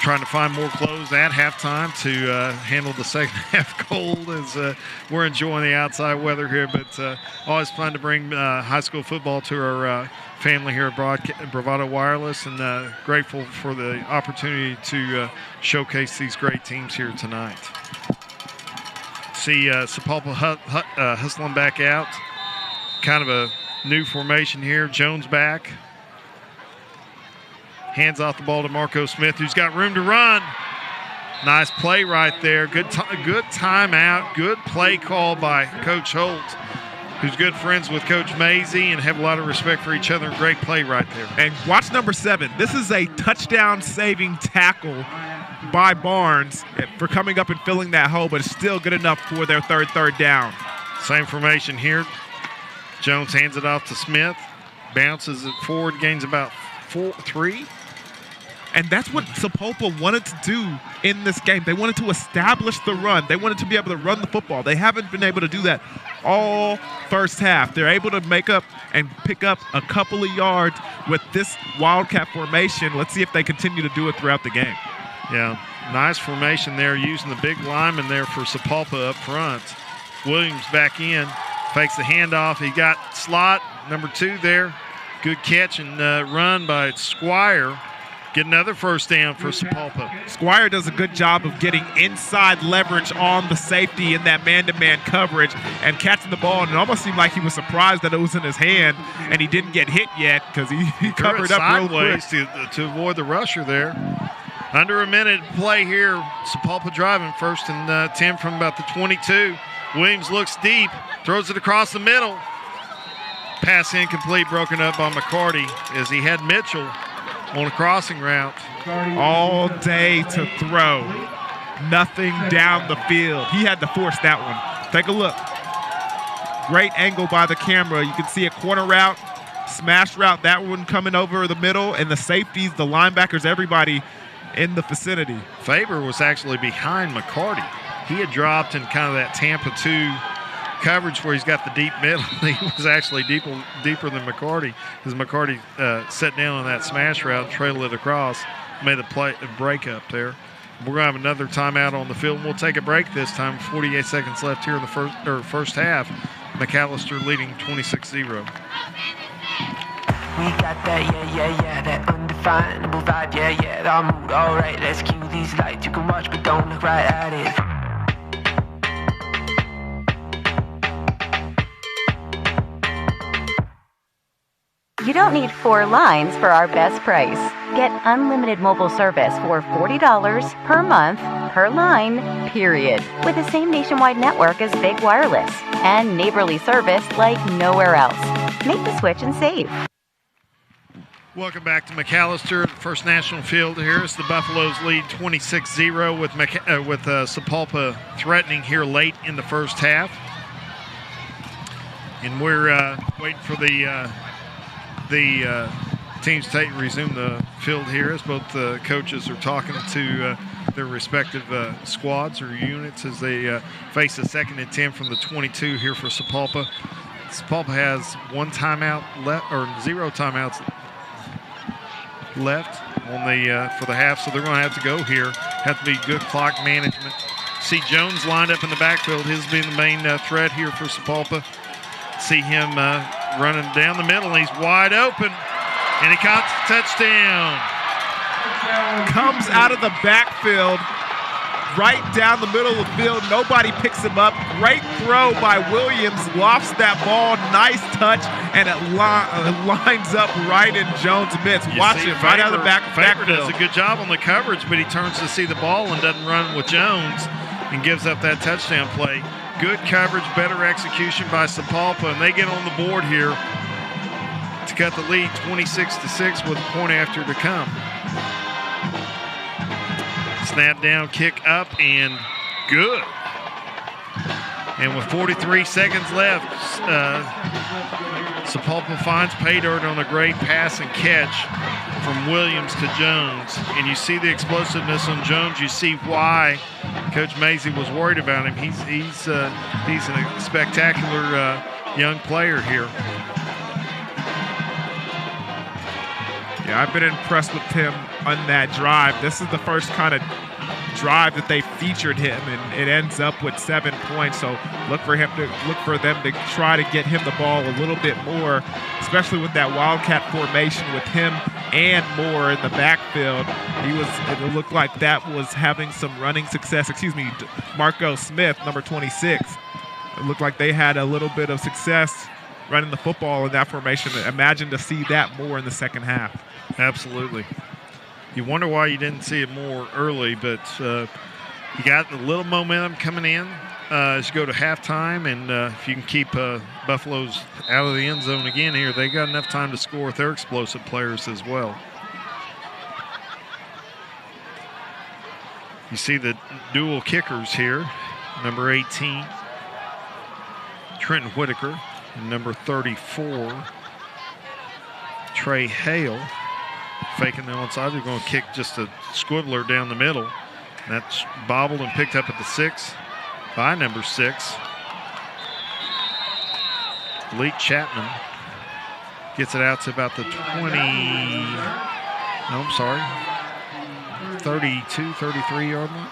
trying to find more clothes at halftime to handle the second half cold as we're enjoying the outside weather here. But always fun to bring high school football to our family here at Bravado Wireless, and grateful for the opportunity to showcase these great teams here tonight. See Sapulpa hustling back out. Kind of a new formation here. Jones back. Hands off the ball to Marco Smith, who's got room to run. Nice play right there. Good timeout. Good play call by Coach Holt, who's good friends with Coach Mazey and have a lot of respect for each other. Great play right there. And watch number 7. This is a touchdown-saving tackle by Barnes for coming up and filling that hole, but it's still good enough for their third down. Same formation here. Jones hands it off to Smith. Bounces it forward, gains about 3. And that's what Sapulpa wanted to do in this game. They wanted to establish the run. They wanted to be able to run the football. They haven't been able to do that all first half. They're able to make up and pick up a couple of yards with this Wildcat formation. Let's see if they continue to do it throughout the game. Yeah, nice formation there, using the big lineman there for Sapulpa up front. Williams back in, fakes the handoff. He got slot, number 2 there. Good catch and run by Squire. Get another first down for Sapulpa. Squire does a good job of getting inside leverage on the safety in that man-to-man coverage and catching the ball, and it almost seemed like he was surprised that it was in his hand and he didn't get hit yet because he covered up real quick. To avoid the rusher there. Under a minute play here. Sapulpa driving, 1st and 10 from about the 22. Williams looks deep, throws it across the middle. Pass incomplete, broken up by McCarty as he had Mitchell on a crossing route. All day to throw. Nothing down the field. He had to force that one. Take a look. Great angle by the camera. You can see a corner route, smash route, that one coming over the middle, and the safeties, the linebackers, everybody in the vicinity. Faber was actually behind McCarty. He had dropped in kind of that Tampa 2 coverage where he's got the deep middle. He was actually deeper than McCarty because McCarty set down on that smash route, trailed it across, made a break up there. We're going to have another timeout on the field, and we'll take a break this time. 48 seconds left here in the first half. McAlester leading 26-0. We got that, that undefinable vibe, that mood, alright, let's cue these lights. You can watch, but don't look right at it. You don't need 4 lines for our best price. Get unlimited mobile service for $40 per month per line, period. With the same nationwide network as Big Wireless and neighborly service like nowhere else. Make the switch and save. Welcome back to McAlester, First National Field here as the Buffaloes lead 26-0 with Sapulpa threatening here late in the first half. And we're waiting for the teams to resume the field here as both coaches are talking to their respective squads or units as they face a 2nd and 10 from the 22 here for Sapulpa. Sapulpa has 1 timeout left, or 0 timeouts left on the for the half, so they're going to have to go here. Have to be good clock management. See Jones lined up in the backfield. His being the main threat here for Sapulpa. See him running down the middle, and he's wide open, and he caught the touchdown. Comes out of the backfield, right down the middle of the field. Nobody picks him up. Great throw by Williams. Lofts that ball. Nice touch, and it lines up right in Jones' midst. Watch it right out of the backfield. Does a good job on the coverage, but he turns to see the ball and doesn't run with Jones and gives up that touchdown play. Good coverage, better execution by Sapulpa, and they get on the board here to cut the lead 26-6 with a point after to come. Snap down, kick up, and good. And with 43 seconds left, Sapulpa finds pay dirt on a great pass and catch from Williams to Jones. And you see the explosiveness on Jones. You see why Coach Mazey was worried about him. He's a spectacular young player here. Yeah, I've been impressed with him on that drive. This is the first kind of drive that they featured him, and it ends up with 7 points. So look for them to try to get him the ball a little bit more, especially with that Wildcat formation with him and Moore in the backfield. It looked like that was having some running success. Marco Smith, number 26. It looked like they had a little bit of success running the football in that formation. Imagine to see that more in the second half. Absolutely. You wonder why you didn't see it more early, but you got a little momentum coming in as you go to halftime, and if you can keep Buffaloes out of the end zone again here, they got enough time to score with their explosive players as well. You see the dual kickers here, number 18, Trenton Whitaker, and number 34, Trey Hale. Faking the onside, they're going to kick just a squibbler down the middle. And that's bobbled and picked up at the 6 by number 6. Lee Chapman gets it out to about the 32, 33-yard line.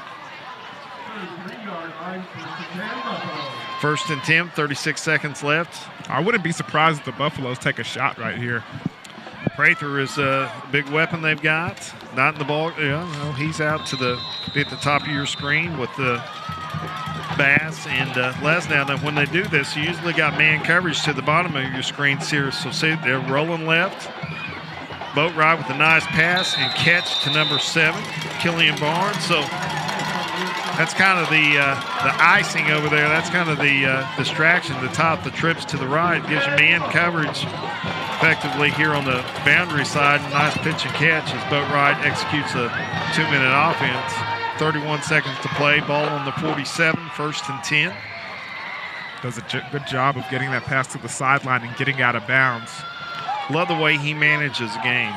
1st and 10, 36 seconds left. I wouldn't be surprised if the Buffaloes take a shot right here. Prather is a big weapon they've got. Not in the ball. He's out to be at the top of your screen with the Bass and Lesnow. Now, when they do this, you usually got man coverage to the bottom of your screen here. So see, they're rolling left. Boatwright with a nice pass and catch to number 7, Killian Barnes. So that's kind of the icing over there. That's kind of the distraction. The top, the trips to the right gives you man coverage effectively here on the boundary side. Nice pitch and catch as Boatwright executes a 2-minute offense. 31 seconds to play. Ball on the 47, 1st and 10. Does a good job of getting that pass to the sideline and getting out of bounds. Love the way he manages the game.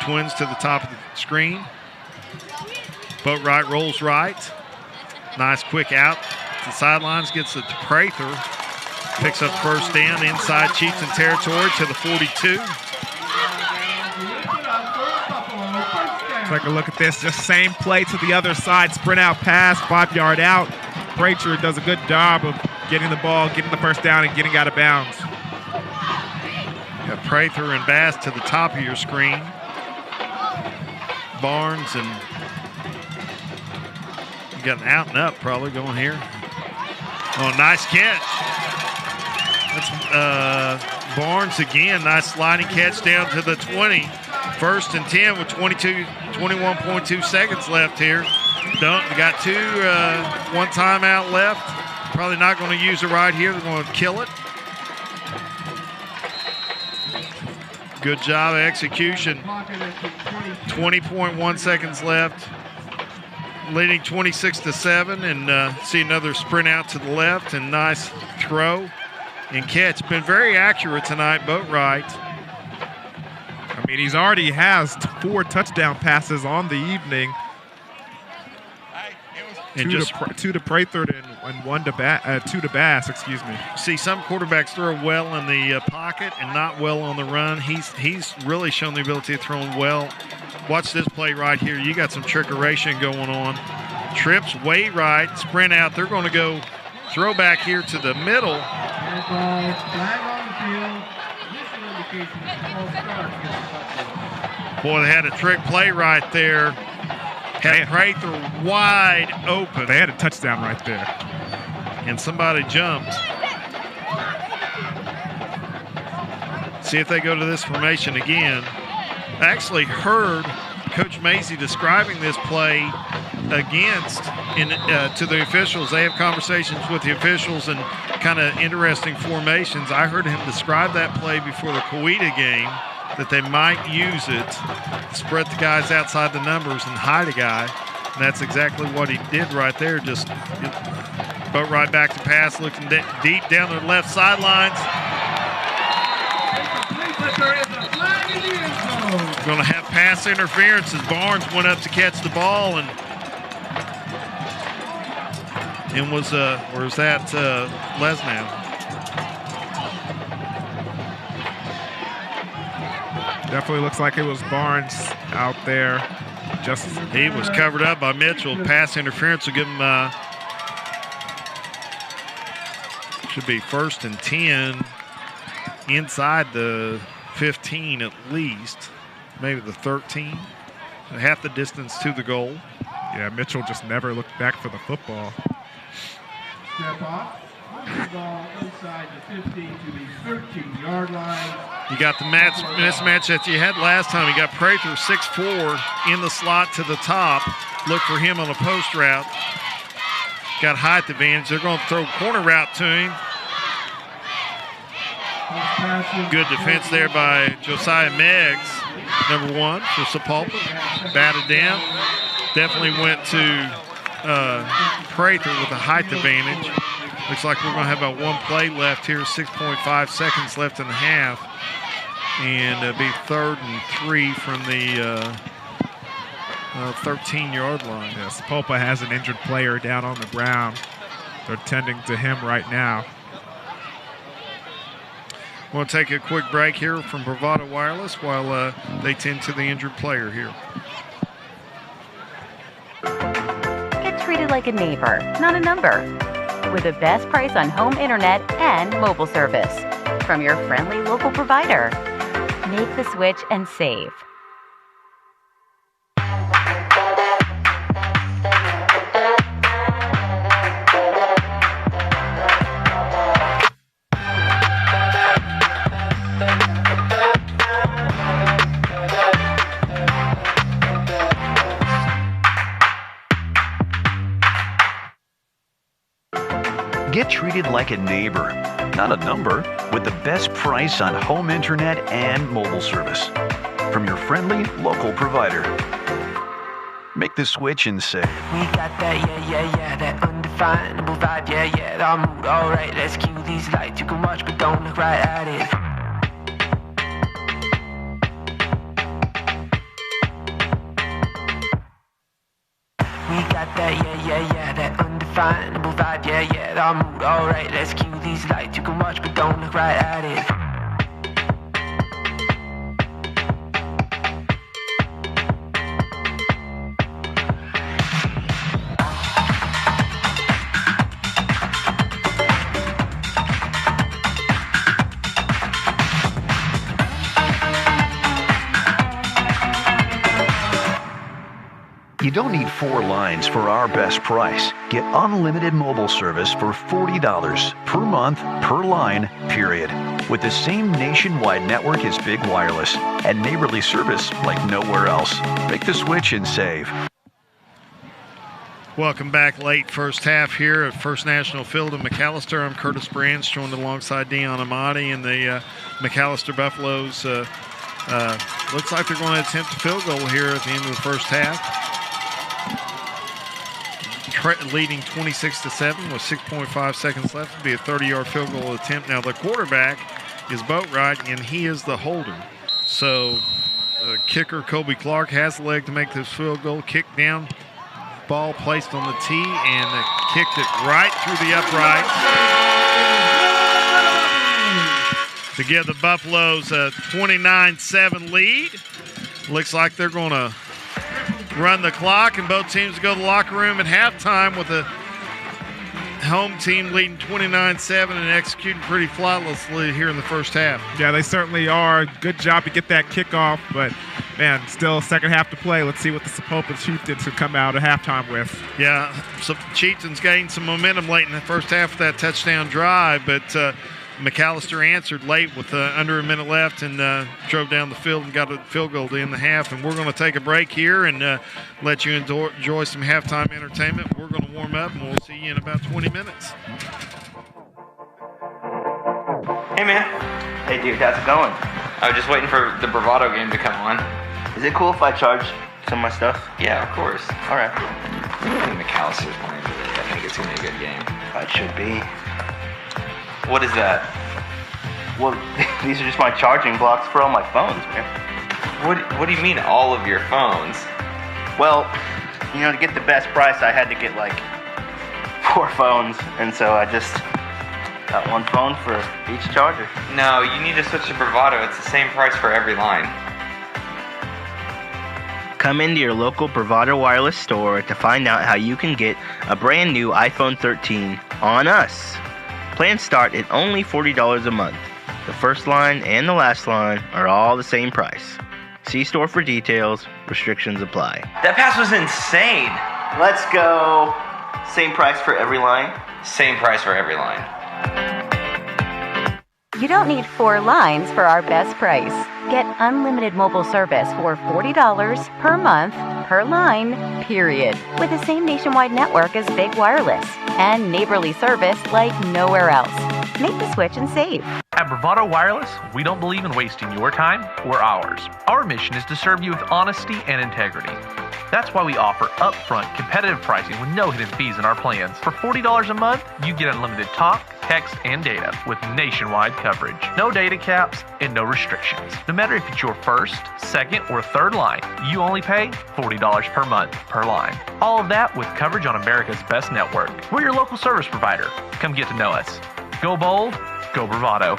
Twins to the top of the screen. Boatwright rolls right. Nice quick out to the sidelines. Gets it to Prather. Picks up first down inside Chieftain territory to the 42. Take a look at this. Just same play to the other side. Sprint out pass, 5-yard out. Prather does a good job of getting the ball, getting the first down, and getting out of bounds. Got Prather and Bass to the top of your screen. Barnes and you got an out and up probably going here. Oh, nice catch. That's Barnes again. Nice sliding catch down to the 20. 1st and 10 with 21.2 seconds left here. We got one timeout left. Probably not going to use it right here. They're going to kill it. Good job of execution. 20.1 seconds left. Leading 26-7, and see another sprint out to the left, and nice throw and catch. Been very accurate tonight, Boatwright. I mean, he's already has 4 touchdown passes on the evening. And two to Prather and 2 to Bass, excuse me. See, some quarterbacks throw well in the pocket and not well on the run. He's really shown the ability to throw well. Watch this play right here. You got some trickeration going on. Trips way right, sprint out. They're going to go throw back here to the middle. Boy, they had a trick play right there. Had Prather wide open. They had a touchdown right there. And somebody jumped. See if they go to this formation again. I actually heard Coach Mazie describing this play to the officials. They have conversations with the officials and kind of interesting formations. I heard him describe that play before the Coweta game, that they might use it to spread the guys outside the numbers and hide a guy. And that's exactly what he did right there. Just Boatwright back to pass, looking deep down the left sidelines. Going to have pass interference as Barnes went up to catch the ball and was where's that Lesnow? Definitely looks like it was Barnes out there. He was covered up by Mitchell. Pass interference will give him should be 1st and 10 inside the 15 at least, maybe the 13. Half the distance to the goal. Yeah, Mitchell just never looked back for the football. Step off. Ball inside the 15 to the 13-yard line. You got the mismatch that you had last time. You got Prather 6'4" in the slot to the top. Look for him on a post route. Got height advantage. They're going to throw corner route to him. Good defense there by Josiah Meggs, number 1 for Sapulpa. Batted down. Definitely went to Prather with a height advantage. Looks like we're going to have about 1 play left here. 6.5 seconds left in the half. And it'll be 3rd and 3 from the 13-yard line. Yeah, Sapulpa has an injured player down on the ground. They're tending to him right now. We'll take a quick break here from Bravado Wireless while they tend to the injured player here. Get treated like a neighbor, not a number. With the best price on home internet and mobile service from your friendly local provider. Make the switch and save. Get treated like a neighbor, not a number, with the best price on home internet and mobile service from your friendly local provider. Make the switch and save. We got that, that undefinable vibe, our mood, alright, let's cue these lights. You can watch, but don't look right at it. We got that, that undefinable vibe, our mood, alright, let's cue these lights. You can watch, but don't look right at it. You don't need 4 lines for our best price. Get unlimited mobile service for $40 per month per line, period. With the same nationwide network as Big Wireless and neighborly service like nowhere else. Make the switch and save. Welcome back late first half here at First National Field in McAlester. I'm Curtis Branch, joined alongside Dion Amati and the McAlester Buffaloes. Looks like they're going to attempt a field goal here at the end of the first half. Leading 26-7 with 6.5 seconds left. It'll be a 30-yard field goal attempt. Now the quarterback is Boatwright, and he is the holder. So kicker Kobe Clark has the leg to make this field goal. Kick down, ball placed on the tee, and kicked it right through the upright to give the Buffaloes a 29-7 lead. Looks like they're going to run the clock, and both teams go to the locker room at halftime with the home team leading 29-7 and executing pretty flawlessly here in the first half. Yeah, they certainly are. Good job to get that kickoff, but, man, still second half to play. Let's see what the SAPULPA Chieftains can come out at halftime with. Yeah, so Chieftains gained some momentum late in the first half with that touchdown drive, but McAlester answered late with under a minute left and drove down the field and got a field goal to end the half. And we're going to take a break here and let you enjoy some halftime entertainment. We're going to warm up, and we'll see you in about 20 minutes. Hey, man. Hey, dude, how's it going? I was just waiting for the Bravado game to come on. Is it cool if I charge some of my stuff? Yeah, of course. All right. I think McAllister's playing today. I think it's going to be a good game. It should be. What is that? Well, these are just my charging blocks for all my phones, man. What do you mean, all of your phones? Well, you know, to get the best price, I had to get like 4 phones, and so I just got 1 phone for each charger. No, you need to switch to Bravado. It's the same price for every line. Come into your local Bravado Wireless store to find out how you can get a brand new iPhone 13 on us. Plans start at only $40 a month. The first line and the last line are all the same price. See store for details. Restrictions apply. That pass was insane. Let's go. Same price for every line? Same price for every line. You don't need 4 lines for our best price. Get unlimited mobile service for $40 per month per line, period. With the same nationwide network as Big Wireless and neighborly service like nowhere else. Make the switch and save. At Bravado Wireless, we don't believe in wasting your time or ours. Our mission is to serve you with honesty and integrity. That's why we offer upfront competitive pricing with no hidden fees in our plans. For $40 a month, you get unlimited talk, text, and data with nationwide coverage. No data caps and no restrictions. No matter if it's your first, second, or third line, you only pay $40 per month per line. All of that with coverage on America's best network. We're your local service provider. Come get to know us. Go bold, go Bravado.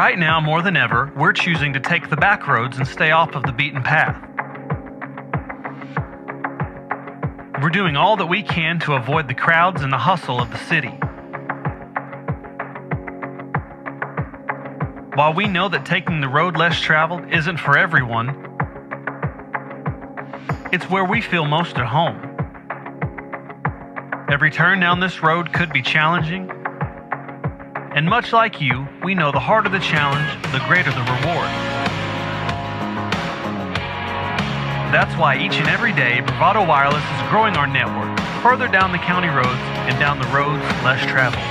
Right now, more than ever, we're choosing to take the back roads and stay off of the beaten path. We're doing all that we can to avoid the crowds and the hustle of the city. While we know that taking the road less traveled isn't for everyone, it's where we feel most at home. Every turn down this road could be challenging, and much like you, we know the harder the challenge, the greater the reward. That's why each and every day, Bravado Wireless is growing our network further down the county roads and down the roads less traveled.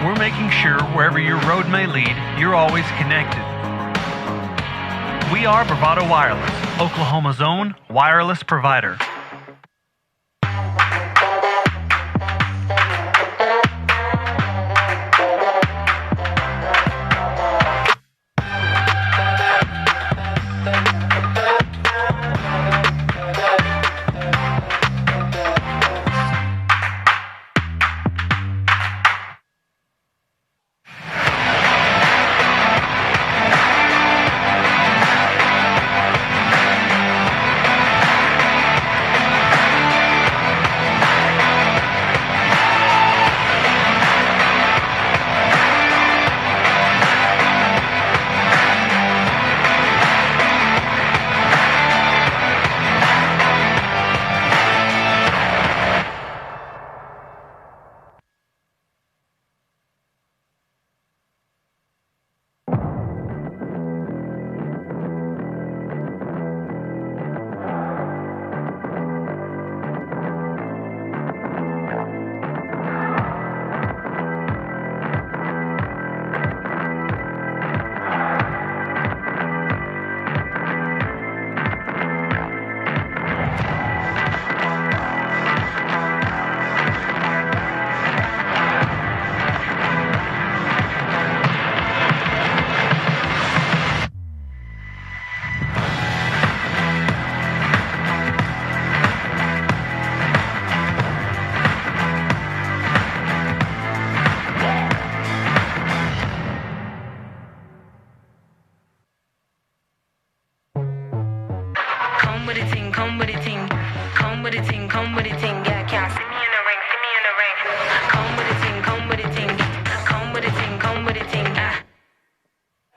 We're making sure wherever your road may lead, you're always connected. We are Bravado Wireless, Oklahoma's own wireless provider.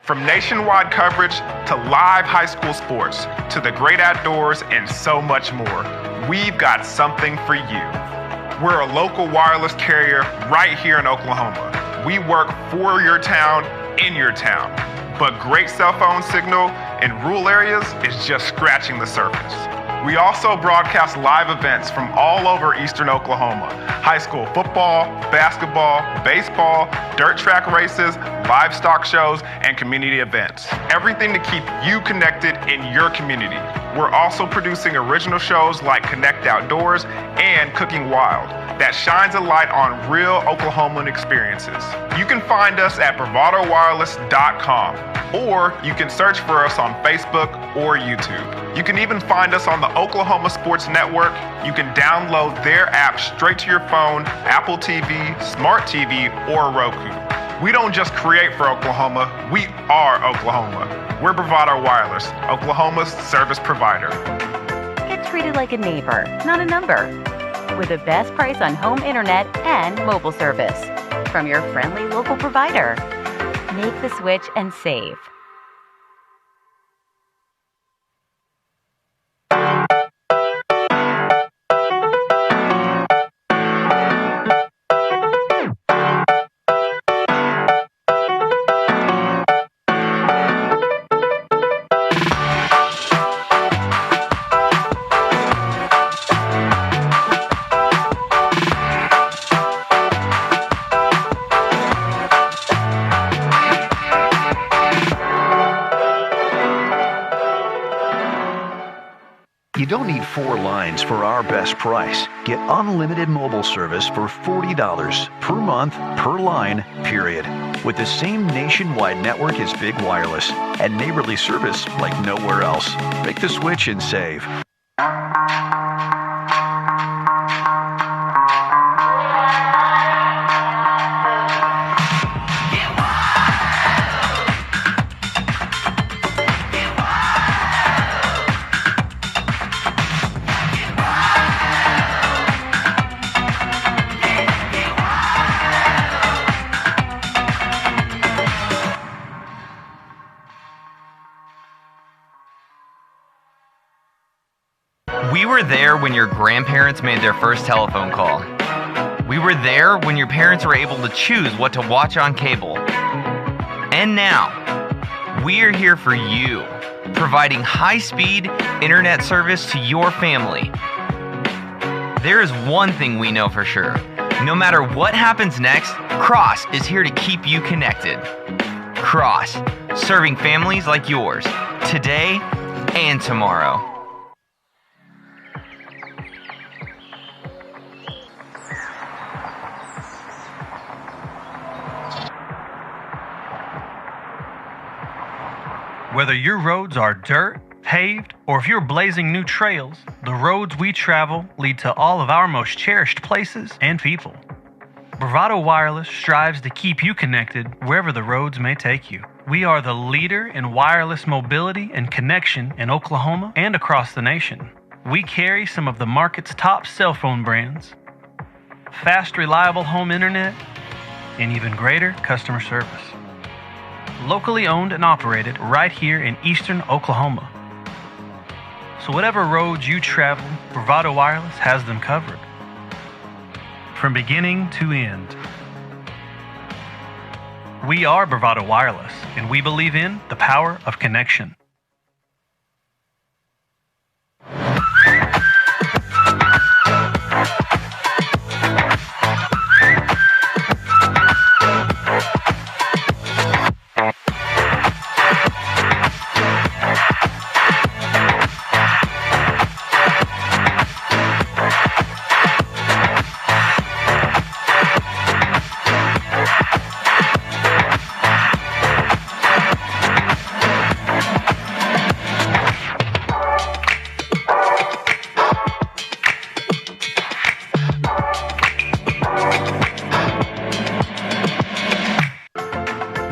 From nationwide coverage to live high school sports to the great outdoors and so much more, we've got something for you. We're a local wireless carrier right here in Oklahoma. We work for your town, in your town. But great cell phone signal in rural areas is just scratching the surface. We also broadcast live events from all over eastern Oklahoma. High school football, basketball, baseball, dirt track races, livestock shows, and community events. Everything to keep you connected in your community. We're also producing original shows like Connect Outdoors and Cooking Wild that shines a light on real Oklahoman experiences. You can find us at bravadowireless.com, or you can search for us on Facebook or YouTube. You can even find us on the Oklahoma Sports Network. You can download their app straight to your phone, Apple TV, Smart TV, or Roku. We don't just create for Oklahoma, we are Oklahoma. We're Bravado Wireless, Oklahoma's service provider. Get treated like a neighbor, not a number. With the best price on home internet and mobile service. From your friendly local provider. Make the switch and save. You don't need 4 lines for our best price. Get unlimited mobile service for $40 per month per line, period. With the same nationwide network as Big Wireless and neighborly service like nowhere else. Make the switch and save. We were there when your grandparents made their first telephone call. We were there when your parents were able to choose what to watch on cable. And now, we are here for you, providing high-speed internet service to your family. There is one thing we know for sure. No matter what happens next, Cross is here to keep you connected. Cross, serving families like yours, today and tomorrow. Whether your roads are dirt, paved, or if you're blazing new trails, the roads we travel lead to all of our most cherished places and people. Bravado Wireless strives to keep you connected wherever the roads may take you. We are the leader in wireless mobility and connection in Oklahoma and across the nation. We carry some of the market's top cell phone brands, fast, reliable home internet, and even greater customer service. Locally owned and operated right here in eastern Oklahoma. So whatever roads you travel, Bravado Wireless has them covered. From beginning to end. We are Bravado Wireless, and we believe in the power of connection.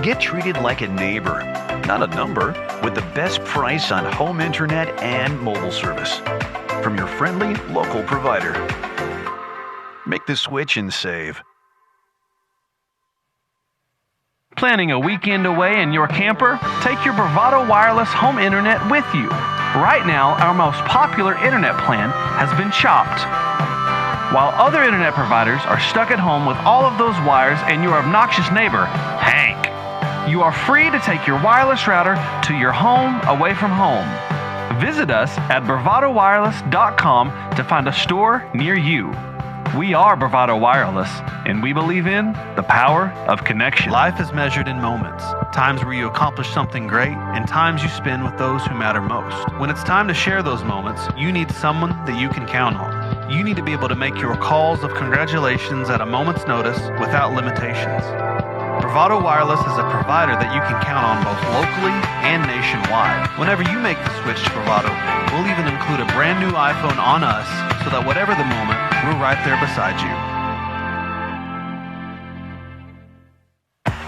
Get treated like a neighbor, not a number, with the best price on home internet and mobile service from your friendly local provider. Make the switch and save. Planning a weekend away in your camper? Take your Bravado Wireless home internet with you. Right now, our most popular internet plan has been chopped. While other internet providers are stuck at home with all of those wires and your obnoxious neighbor, Hank, you are free to take your wireless router to your home away from home. Visit us at bravadowireless.com to find a store near you. We are Bravado Wireless, and we believe in the power of connection. Life is measured in moments. Times where you accomplish something great, and times you spend with those who matter most. When it's time to share those moments, you need someone that you can count on. You need to be able to make your calls of congratulations at a moment's notice without limitations. Bravado Wireless is a provider that you can count on both locally and nationwide. Whenever you make the switch to Bravado, we'll even include a brand new iPhone on us so that whatever the moment, we're right there beside you.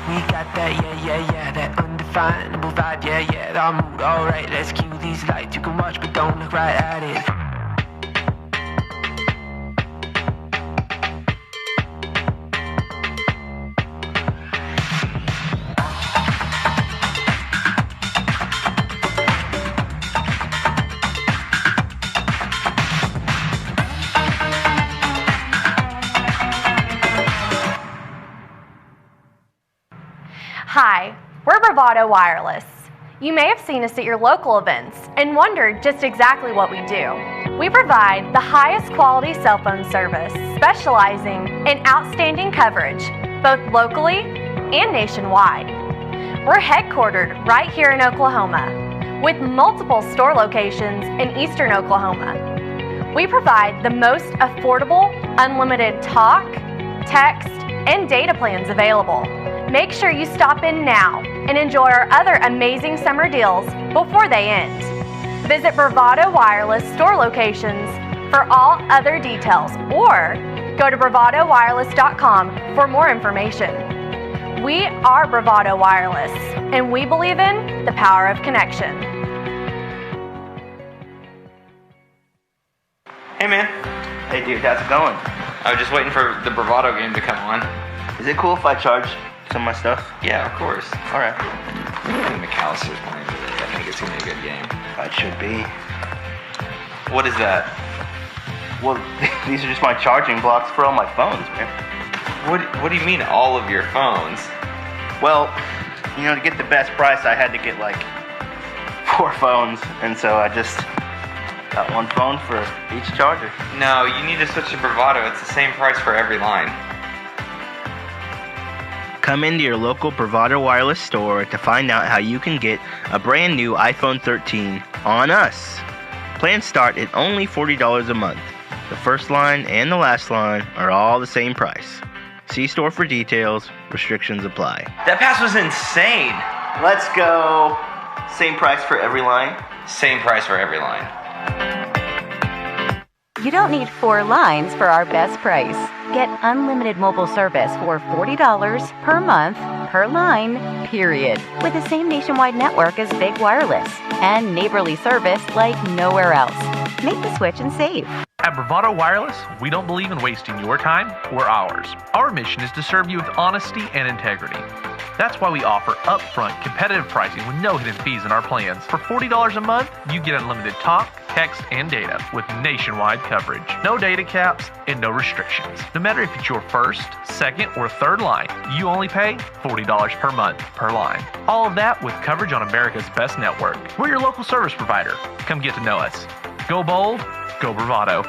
We got that, yeah, that undefinable vibe, yeah, our mood, alright, let's cue these lights. You can watch but don't look right at it. Hi, we're Bravado Wireless. You may have seen us at your local events and wondered just exactly what we do. We provide the highest quality cell phone service, specializing in outstanding coverage, both locally and nationwide. We're headquartered right here in Oklahoma, with multiple store locations in eastern Oklahoma. We provide the most affordable, unlimited talk, text, and data plans available. Make sure you stop in now and enjoy our other amazing summer deals before they end. Visit Bravado Wireless store locations for all other details, or go to bravadowireless.com for more information. We are Bravado Wireless, and we believe in the power of connection. Hey, man. Hey, dude, how's it going? I was just waiting for the Bravado game to come on. Is it cool if I charge some of my stuff? Yeah, of course. All right. I think MCALESTER's playing today. I think it's going to be a good game. It should be. What is that? Well, these are just my charging blocks for all my phones, man. What do you mean, all of your phones? Well, you know, to get the best price, I had to get like 4 phones, and so I just got 1 phone for each charger. No, you need to switch to Bravado. It's the same price for every line. Come into your local Bravado Wireless store to find out how you can get a brand new iPhone 13 on us. Plans start at only $40 a month. The first line and the last line are all the same price. See store for details. Restrictions apply. That pass was insane. Let's go. Same price for every line? Same price for every line. You don't need 4 lines for our best price. Get unlimited mobile service for $40 per month, per line, period. With the same nationwide network as big wireless and neighborly service like nowhere else. Make the switch and save. At Bravado Wireless, we don't believe in wasting your time or ours. Our mission is to serve you with honesty and integrity. That's why we offer upfront competitive pricing with no hidden fees in our plans. For $40 a month, you get unlimited talk, text, and data with nationwide coverage. No data caps and no restrictions. No matter if it's your first, second, or third line, you only pay $40 per month per line. All of that with coverage on America's best network. We're your local service provider. Come get to know us. Go bold, go Bravado.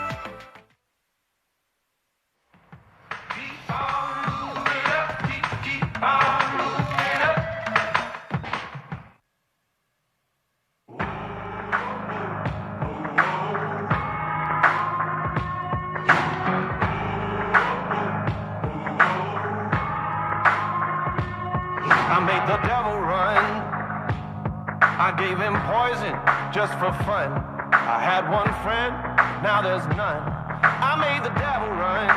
I made the devil run. I gave him poison just for fun. I had one friend, now there's none. I made the devil run.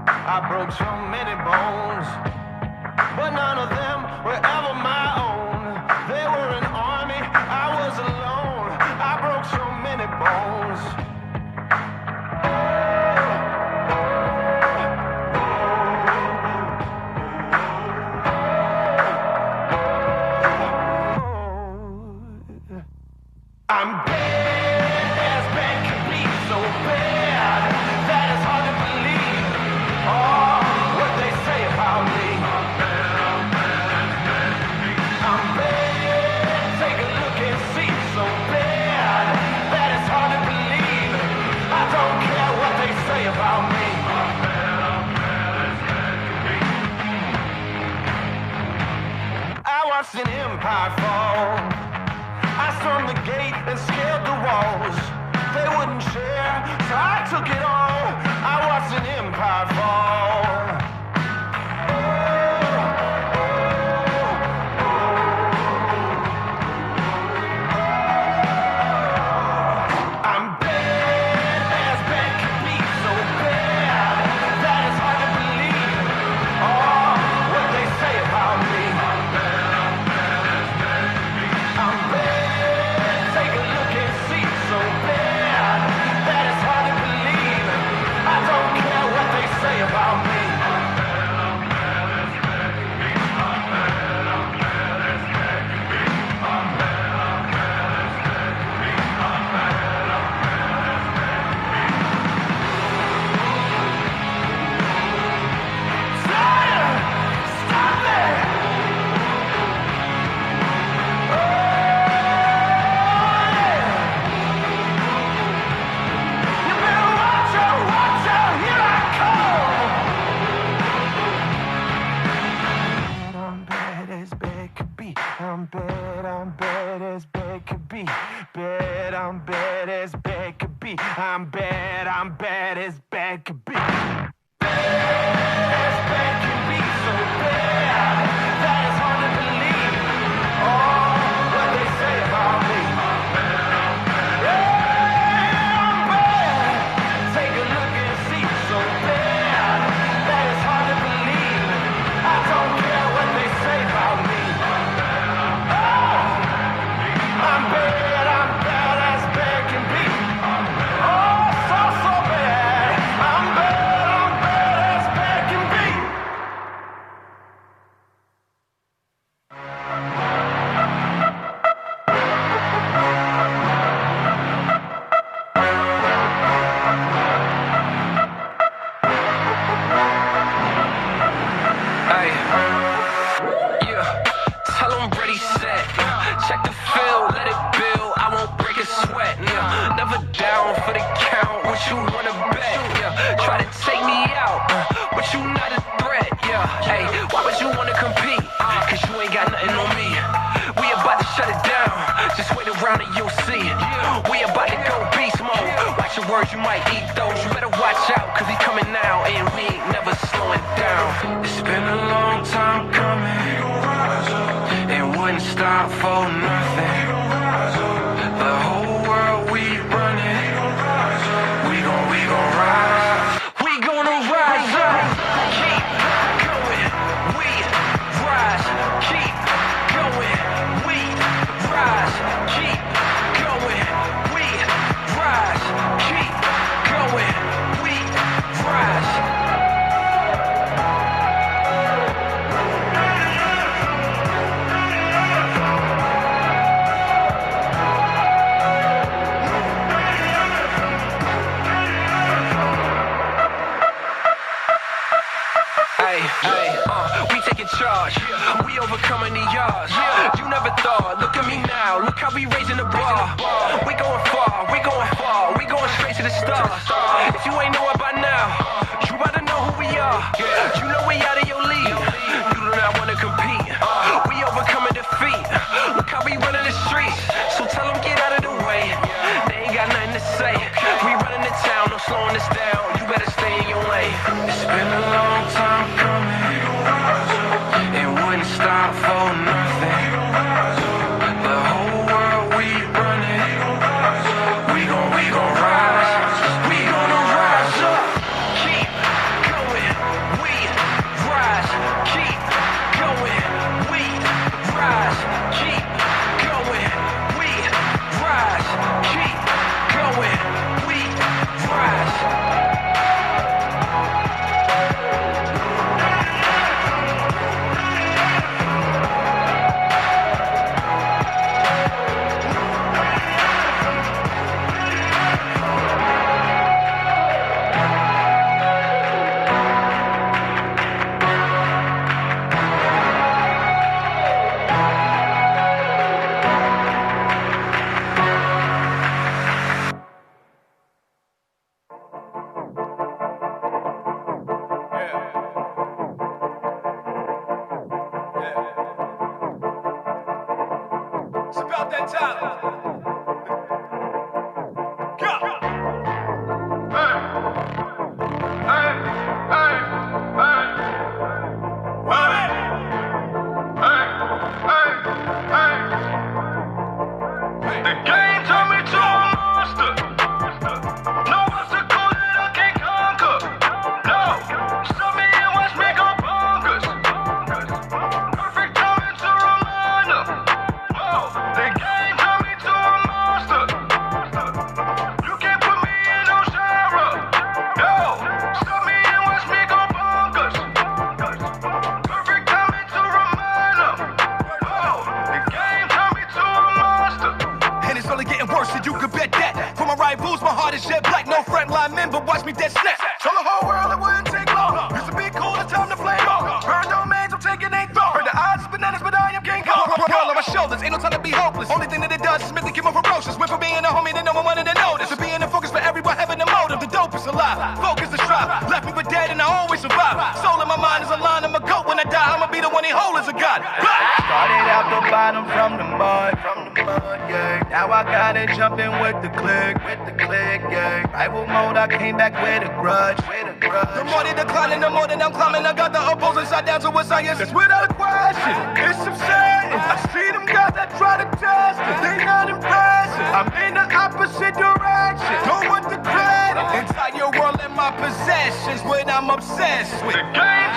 I broke so many bones, but none of them were ever my own. They were an army, I was alone. I broke so many bones. I'm bad as bad can be, so bad that it's hard to believe. Oh, what they say about me. I'm bad, take a look and see, so bad that it's hard to believe. I don't care what they say about me. I watched an empire fall. I stormed the gate and scaled the walls. They wouldn't share, so I took it all. I watched an empire fall. I'm bad as bad can be, so bad that it's hard to believe. Oh, what they say about me. I'm bad, take a look and see, so bad that it's hard to believe. I don't care what they say about me. Stop it! You better watch out, here I come! I'm bad as bad could be. I'm bad as bad could be. I'm bad as bad could be. I'm bad as bad could be. As bad can be, so bad that it's hard to believe. Oh, what they say about me. Yeah, I'm bad. Take a look and see, so bad that it's hard to believe. I don't care what they say about me. Oh, I'm bad as bad can be. Oh, so bad. I'm bad as bad. never down for the count. What you wanna bet? Yeah, try to take me out, but you not a threat. Yeah, hey, why would you wanna compete? Cause you ain't got nothing on me. We about to shut it down. Just wait around and you'll see. We about to go beast mode. Watch your words, you might eat those. You better watch out, cause he coming now, and we ain't never slowing down. It's been a long time coming. It wouldn't stop for nothing. The whole world we running. We gon' rise. We gonna rise up. Keep going. We rise. Keep going. We rise. Keep going. We rise. Keep going. We rise. We taking charge. We overcoming the odds. You never thought. Look at me now. Look how we raising the bar. We going far. We going far. We going straight to the stars. If you ain't know it by now, you better know who we are. You know we out of your league. You do not want to compete. We overcoming defeat. Look how we running the streets. So tell them get out of the way. They ain't got nothing to say. We running the town. No slowing us down. You better stay in your lane. It's been a long time coming. It wouldn't stop for nothing. The whole world we running. We gon' rise. We gonna rise up. Keep going. We rise. Keep going. We rise. Keep going. We rise. Keep going. We rise. It's about that time. Jumping with the click, yeah. Rival mode, I came back with a grudge. The more they declining, the more that I'm climbing. I got the opposing side down to a science. That's without a question. It's upsetting. I see them guys that try to test it. They not impressive. I'm in the opposite direction. Don't want the credit. Entire world in my possessions, what I'm obsessed with. The game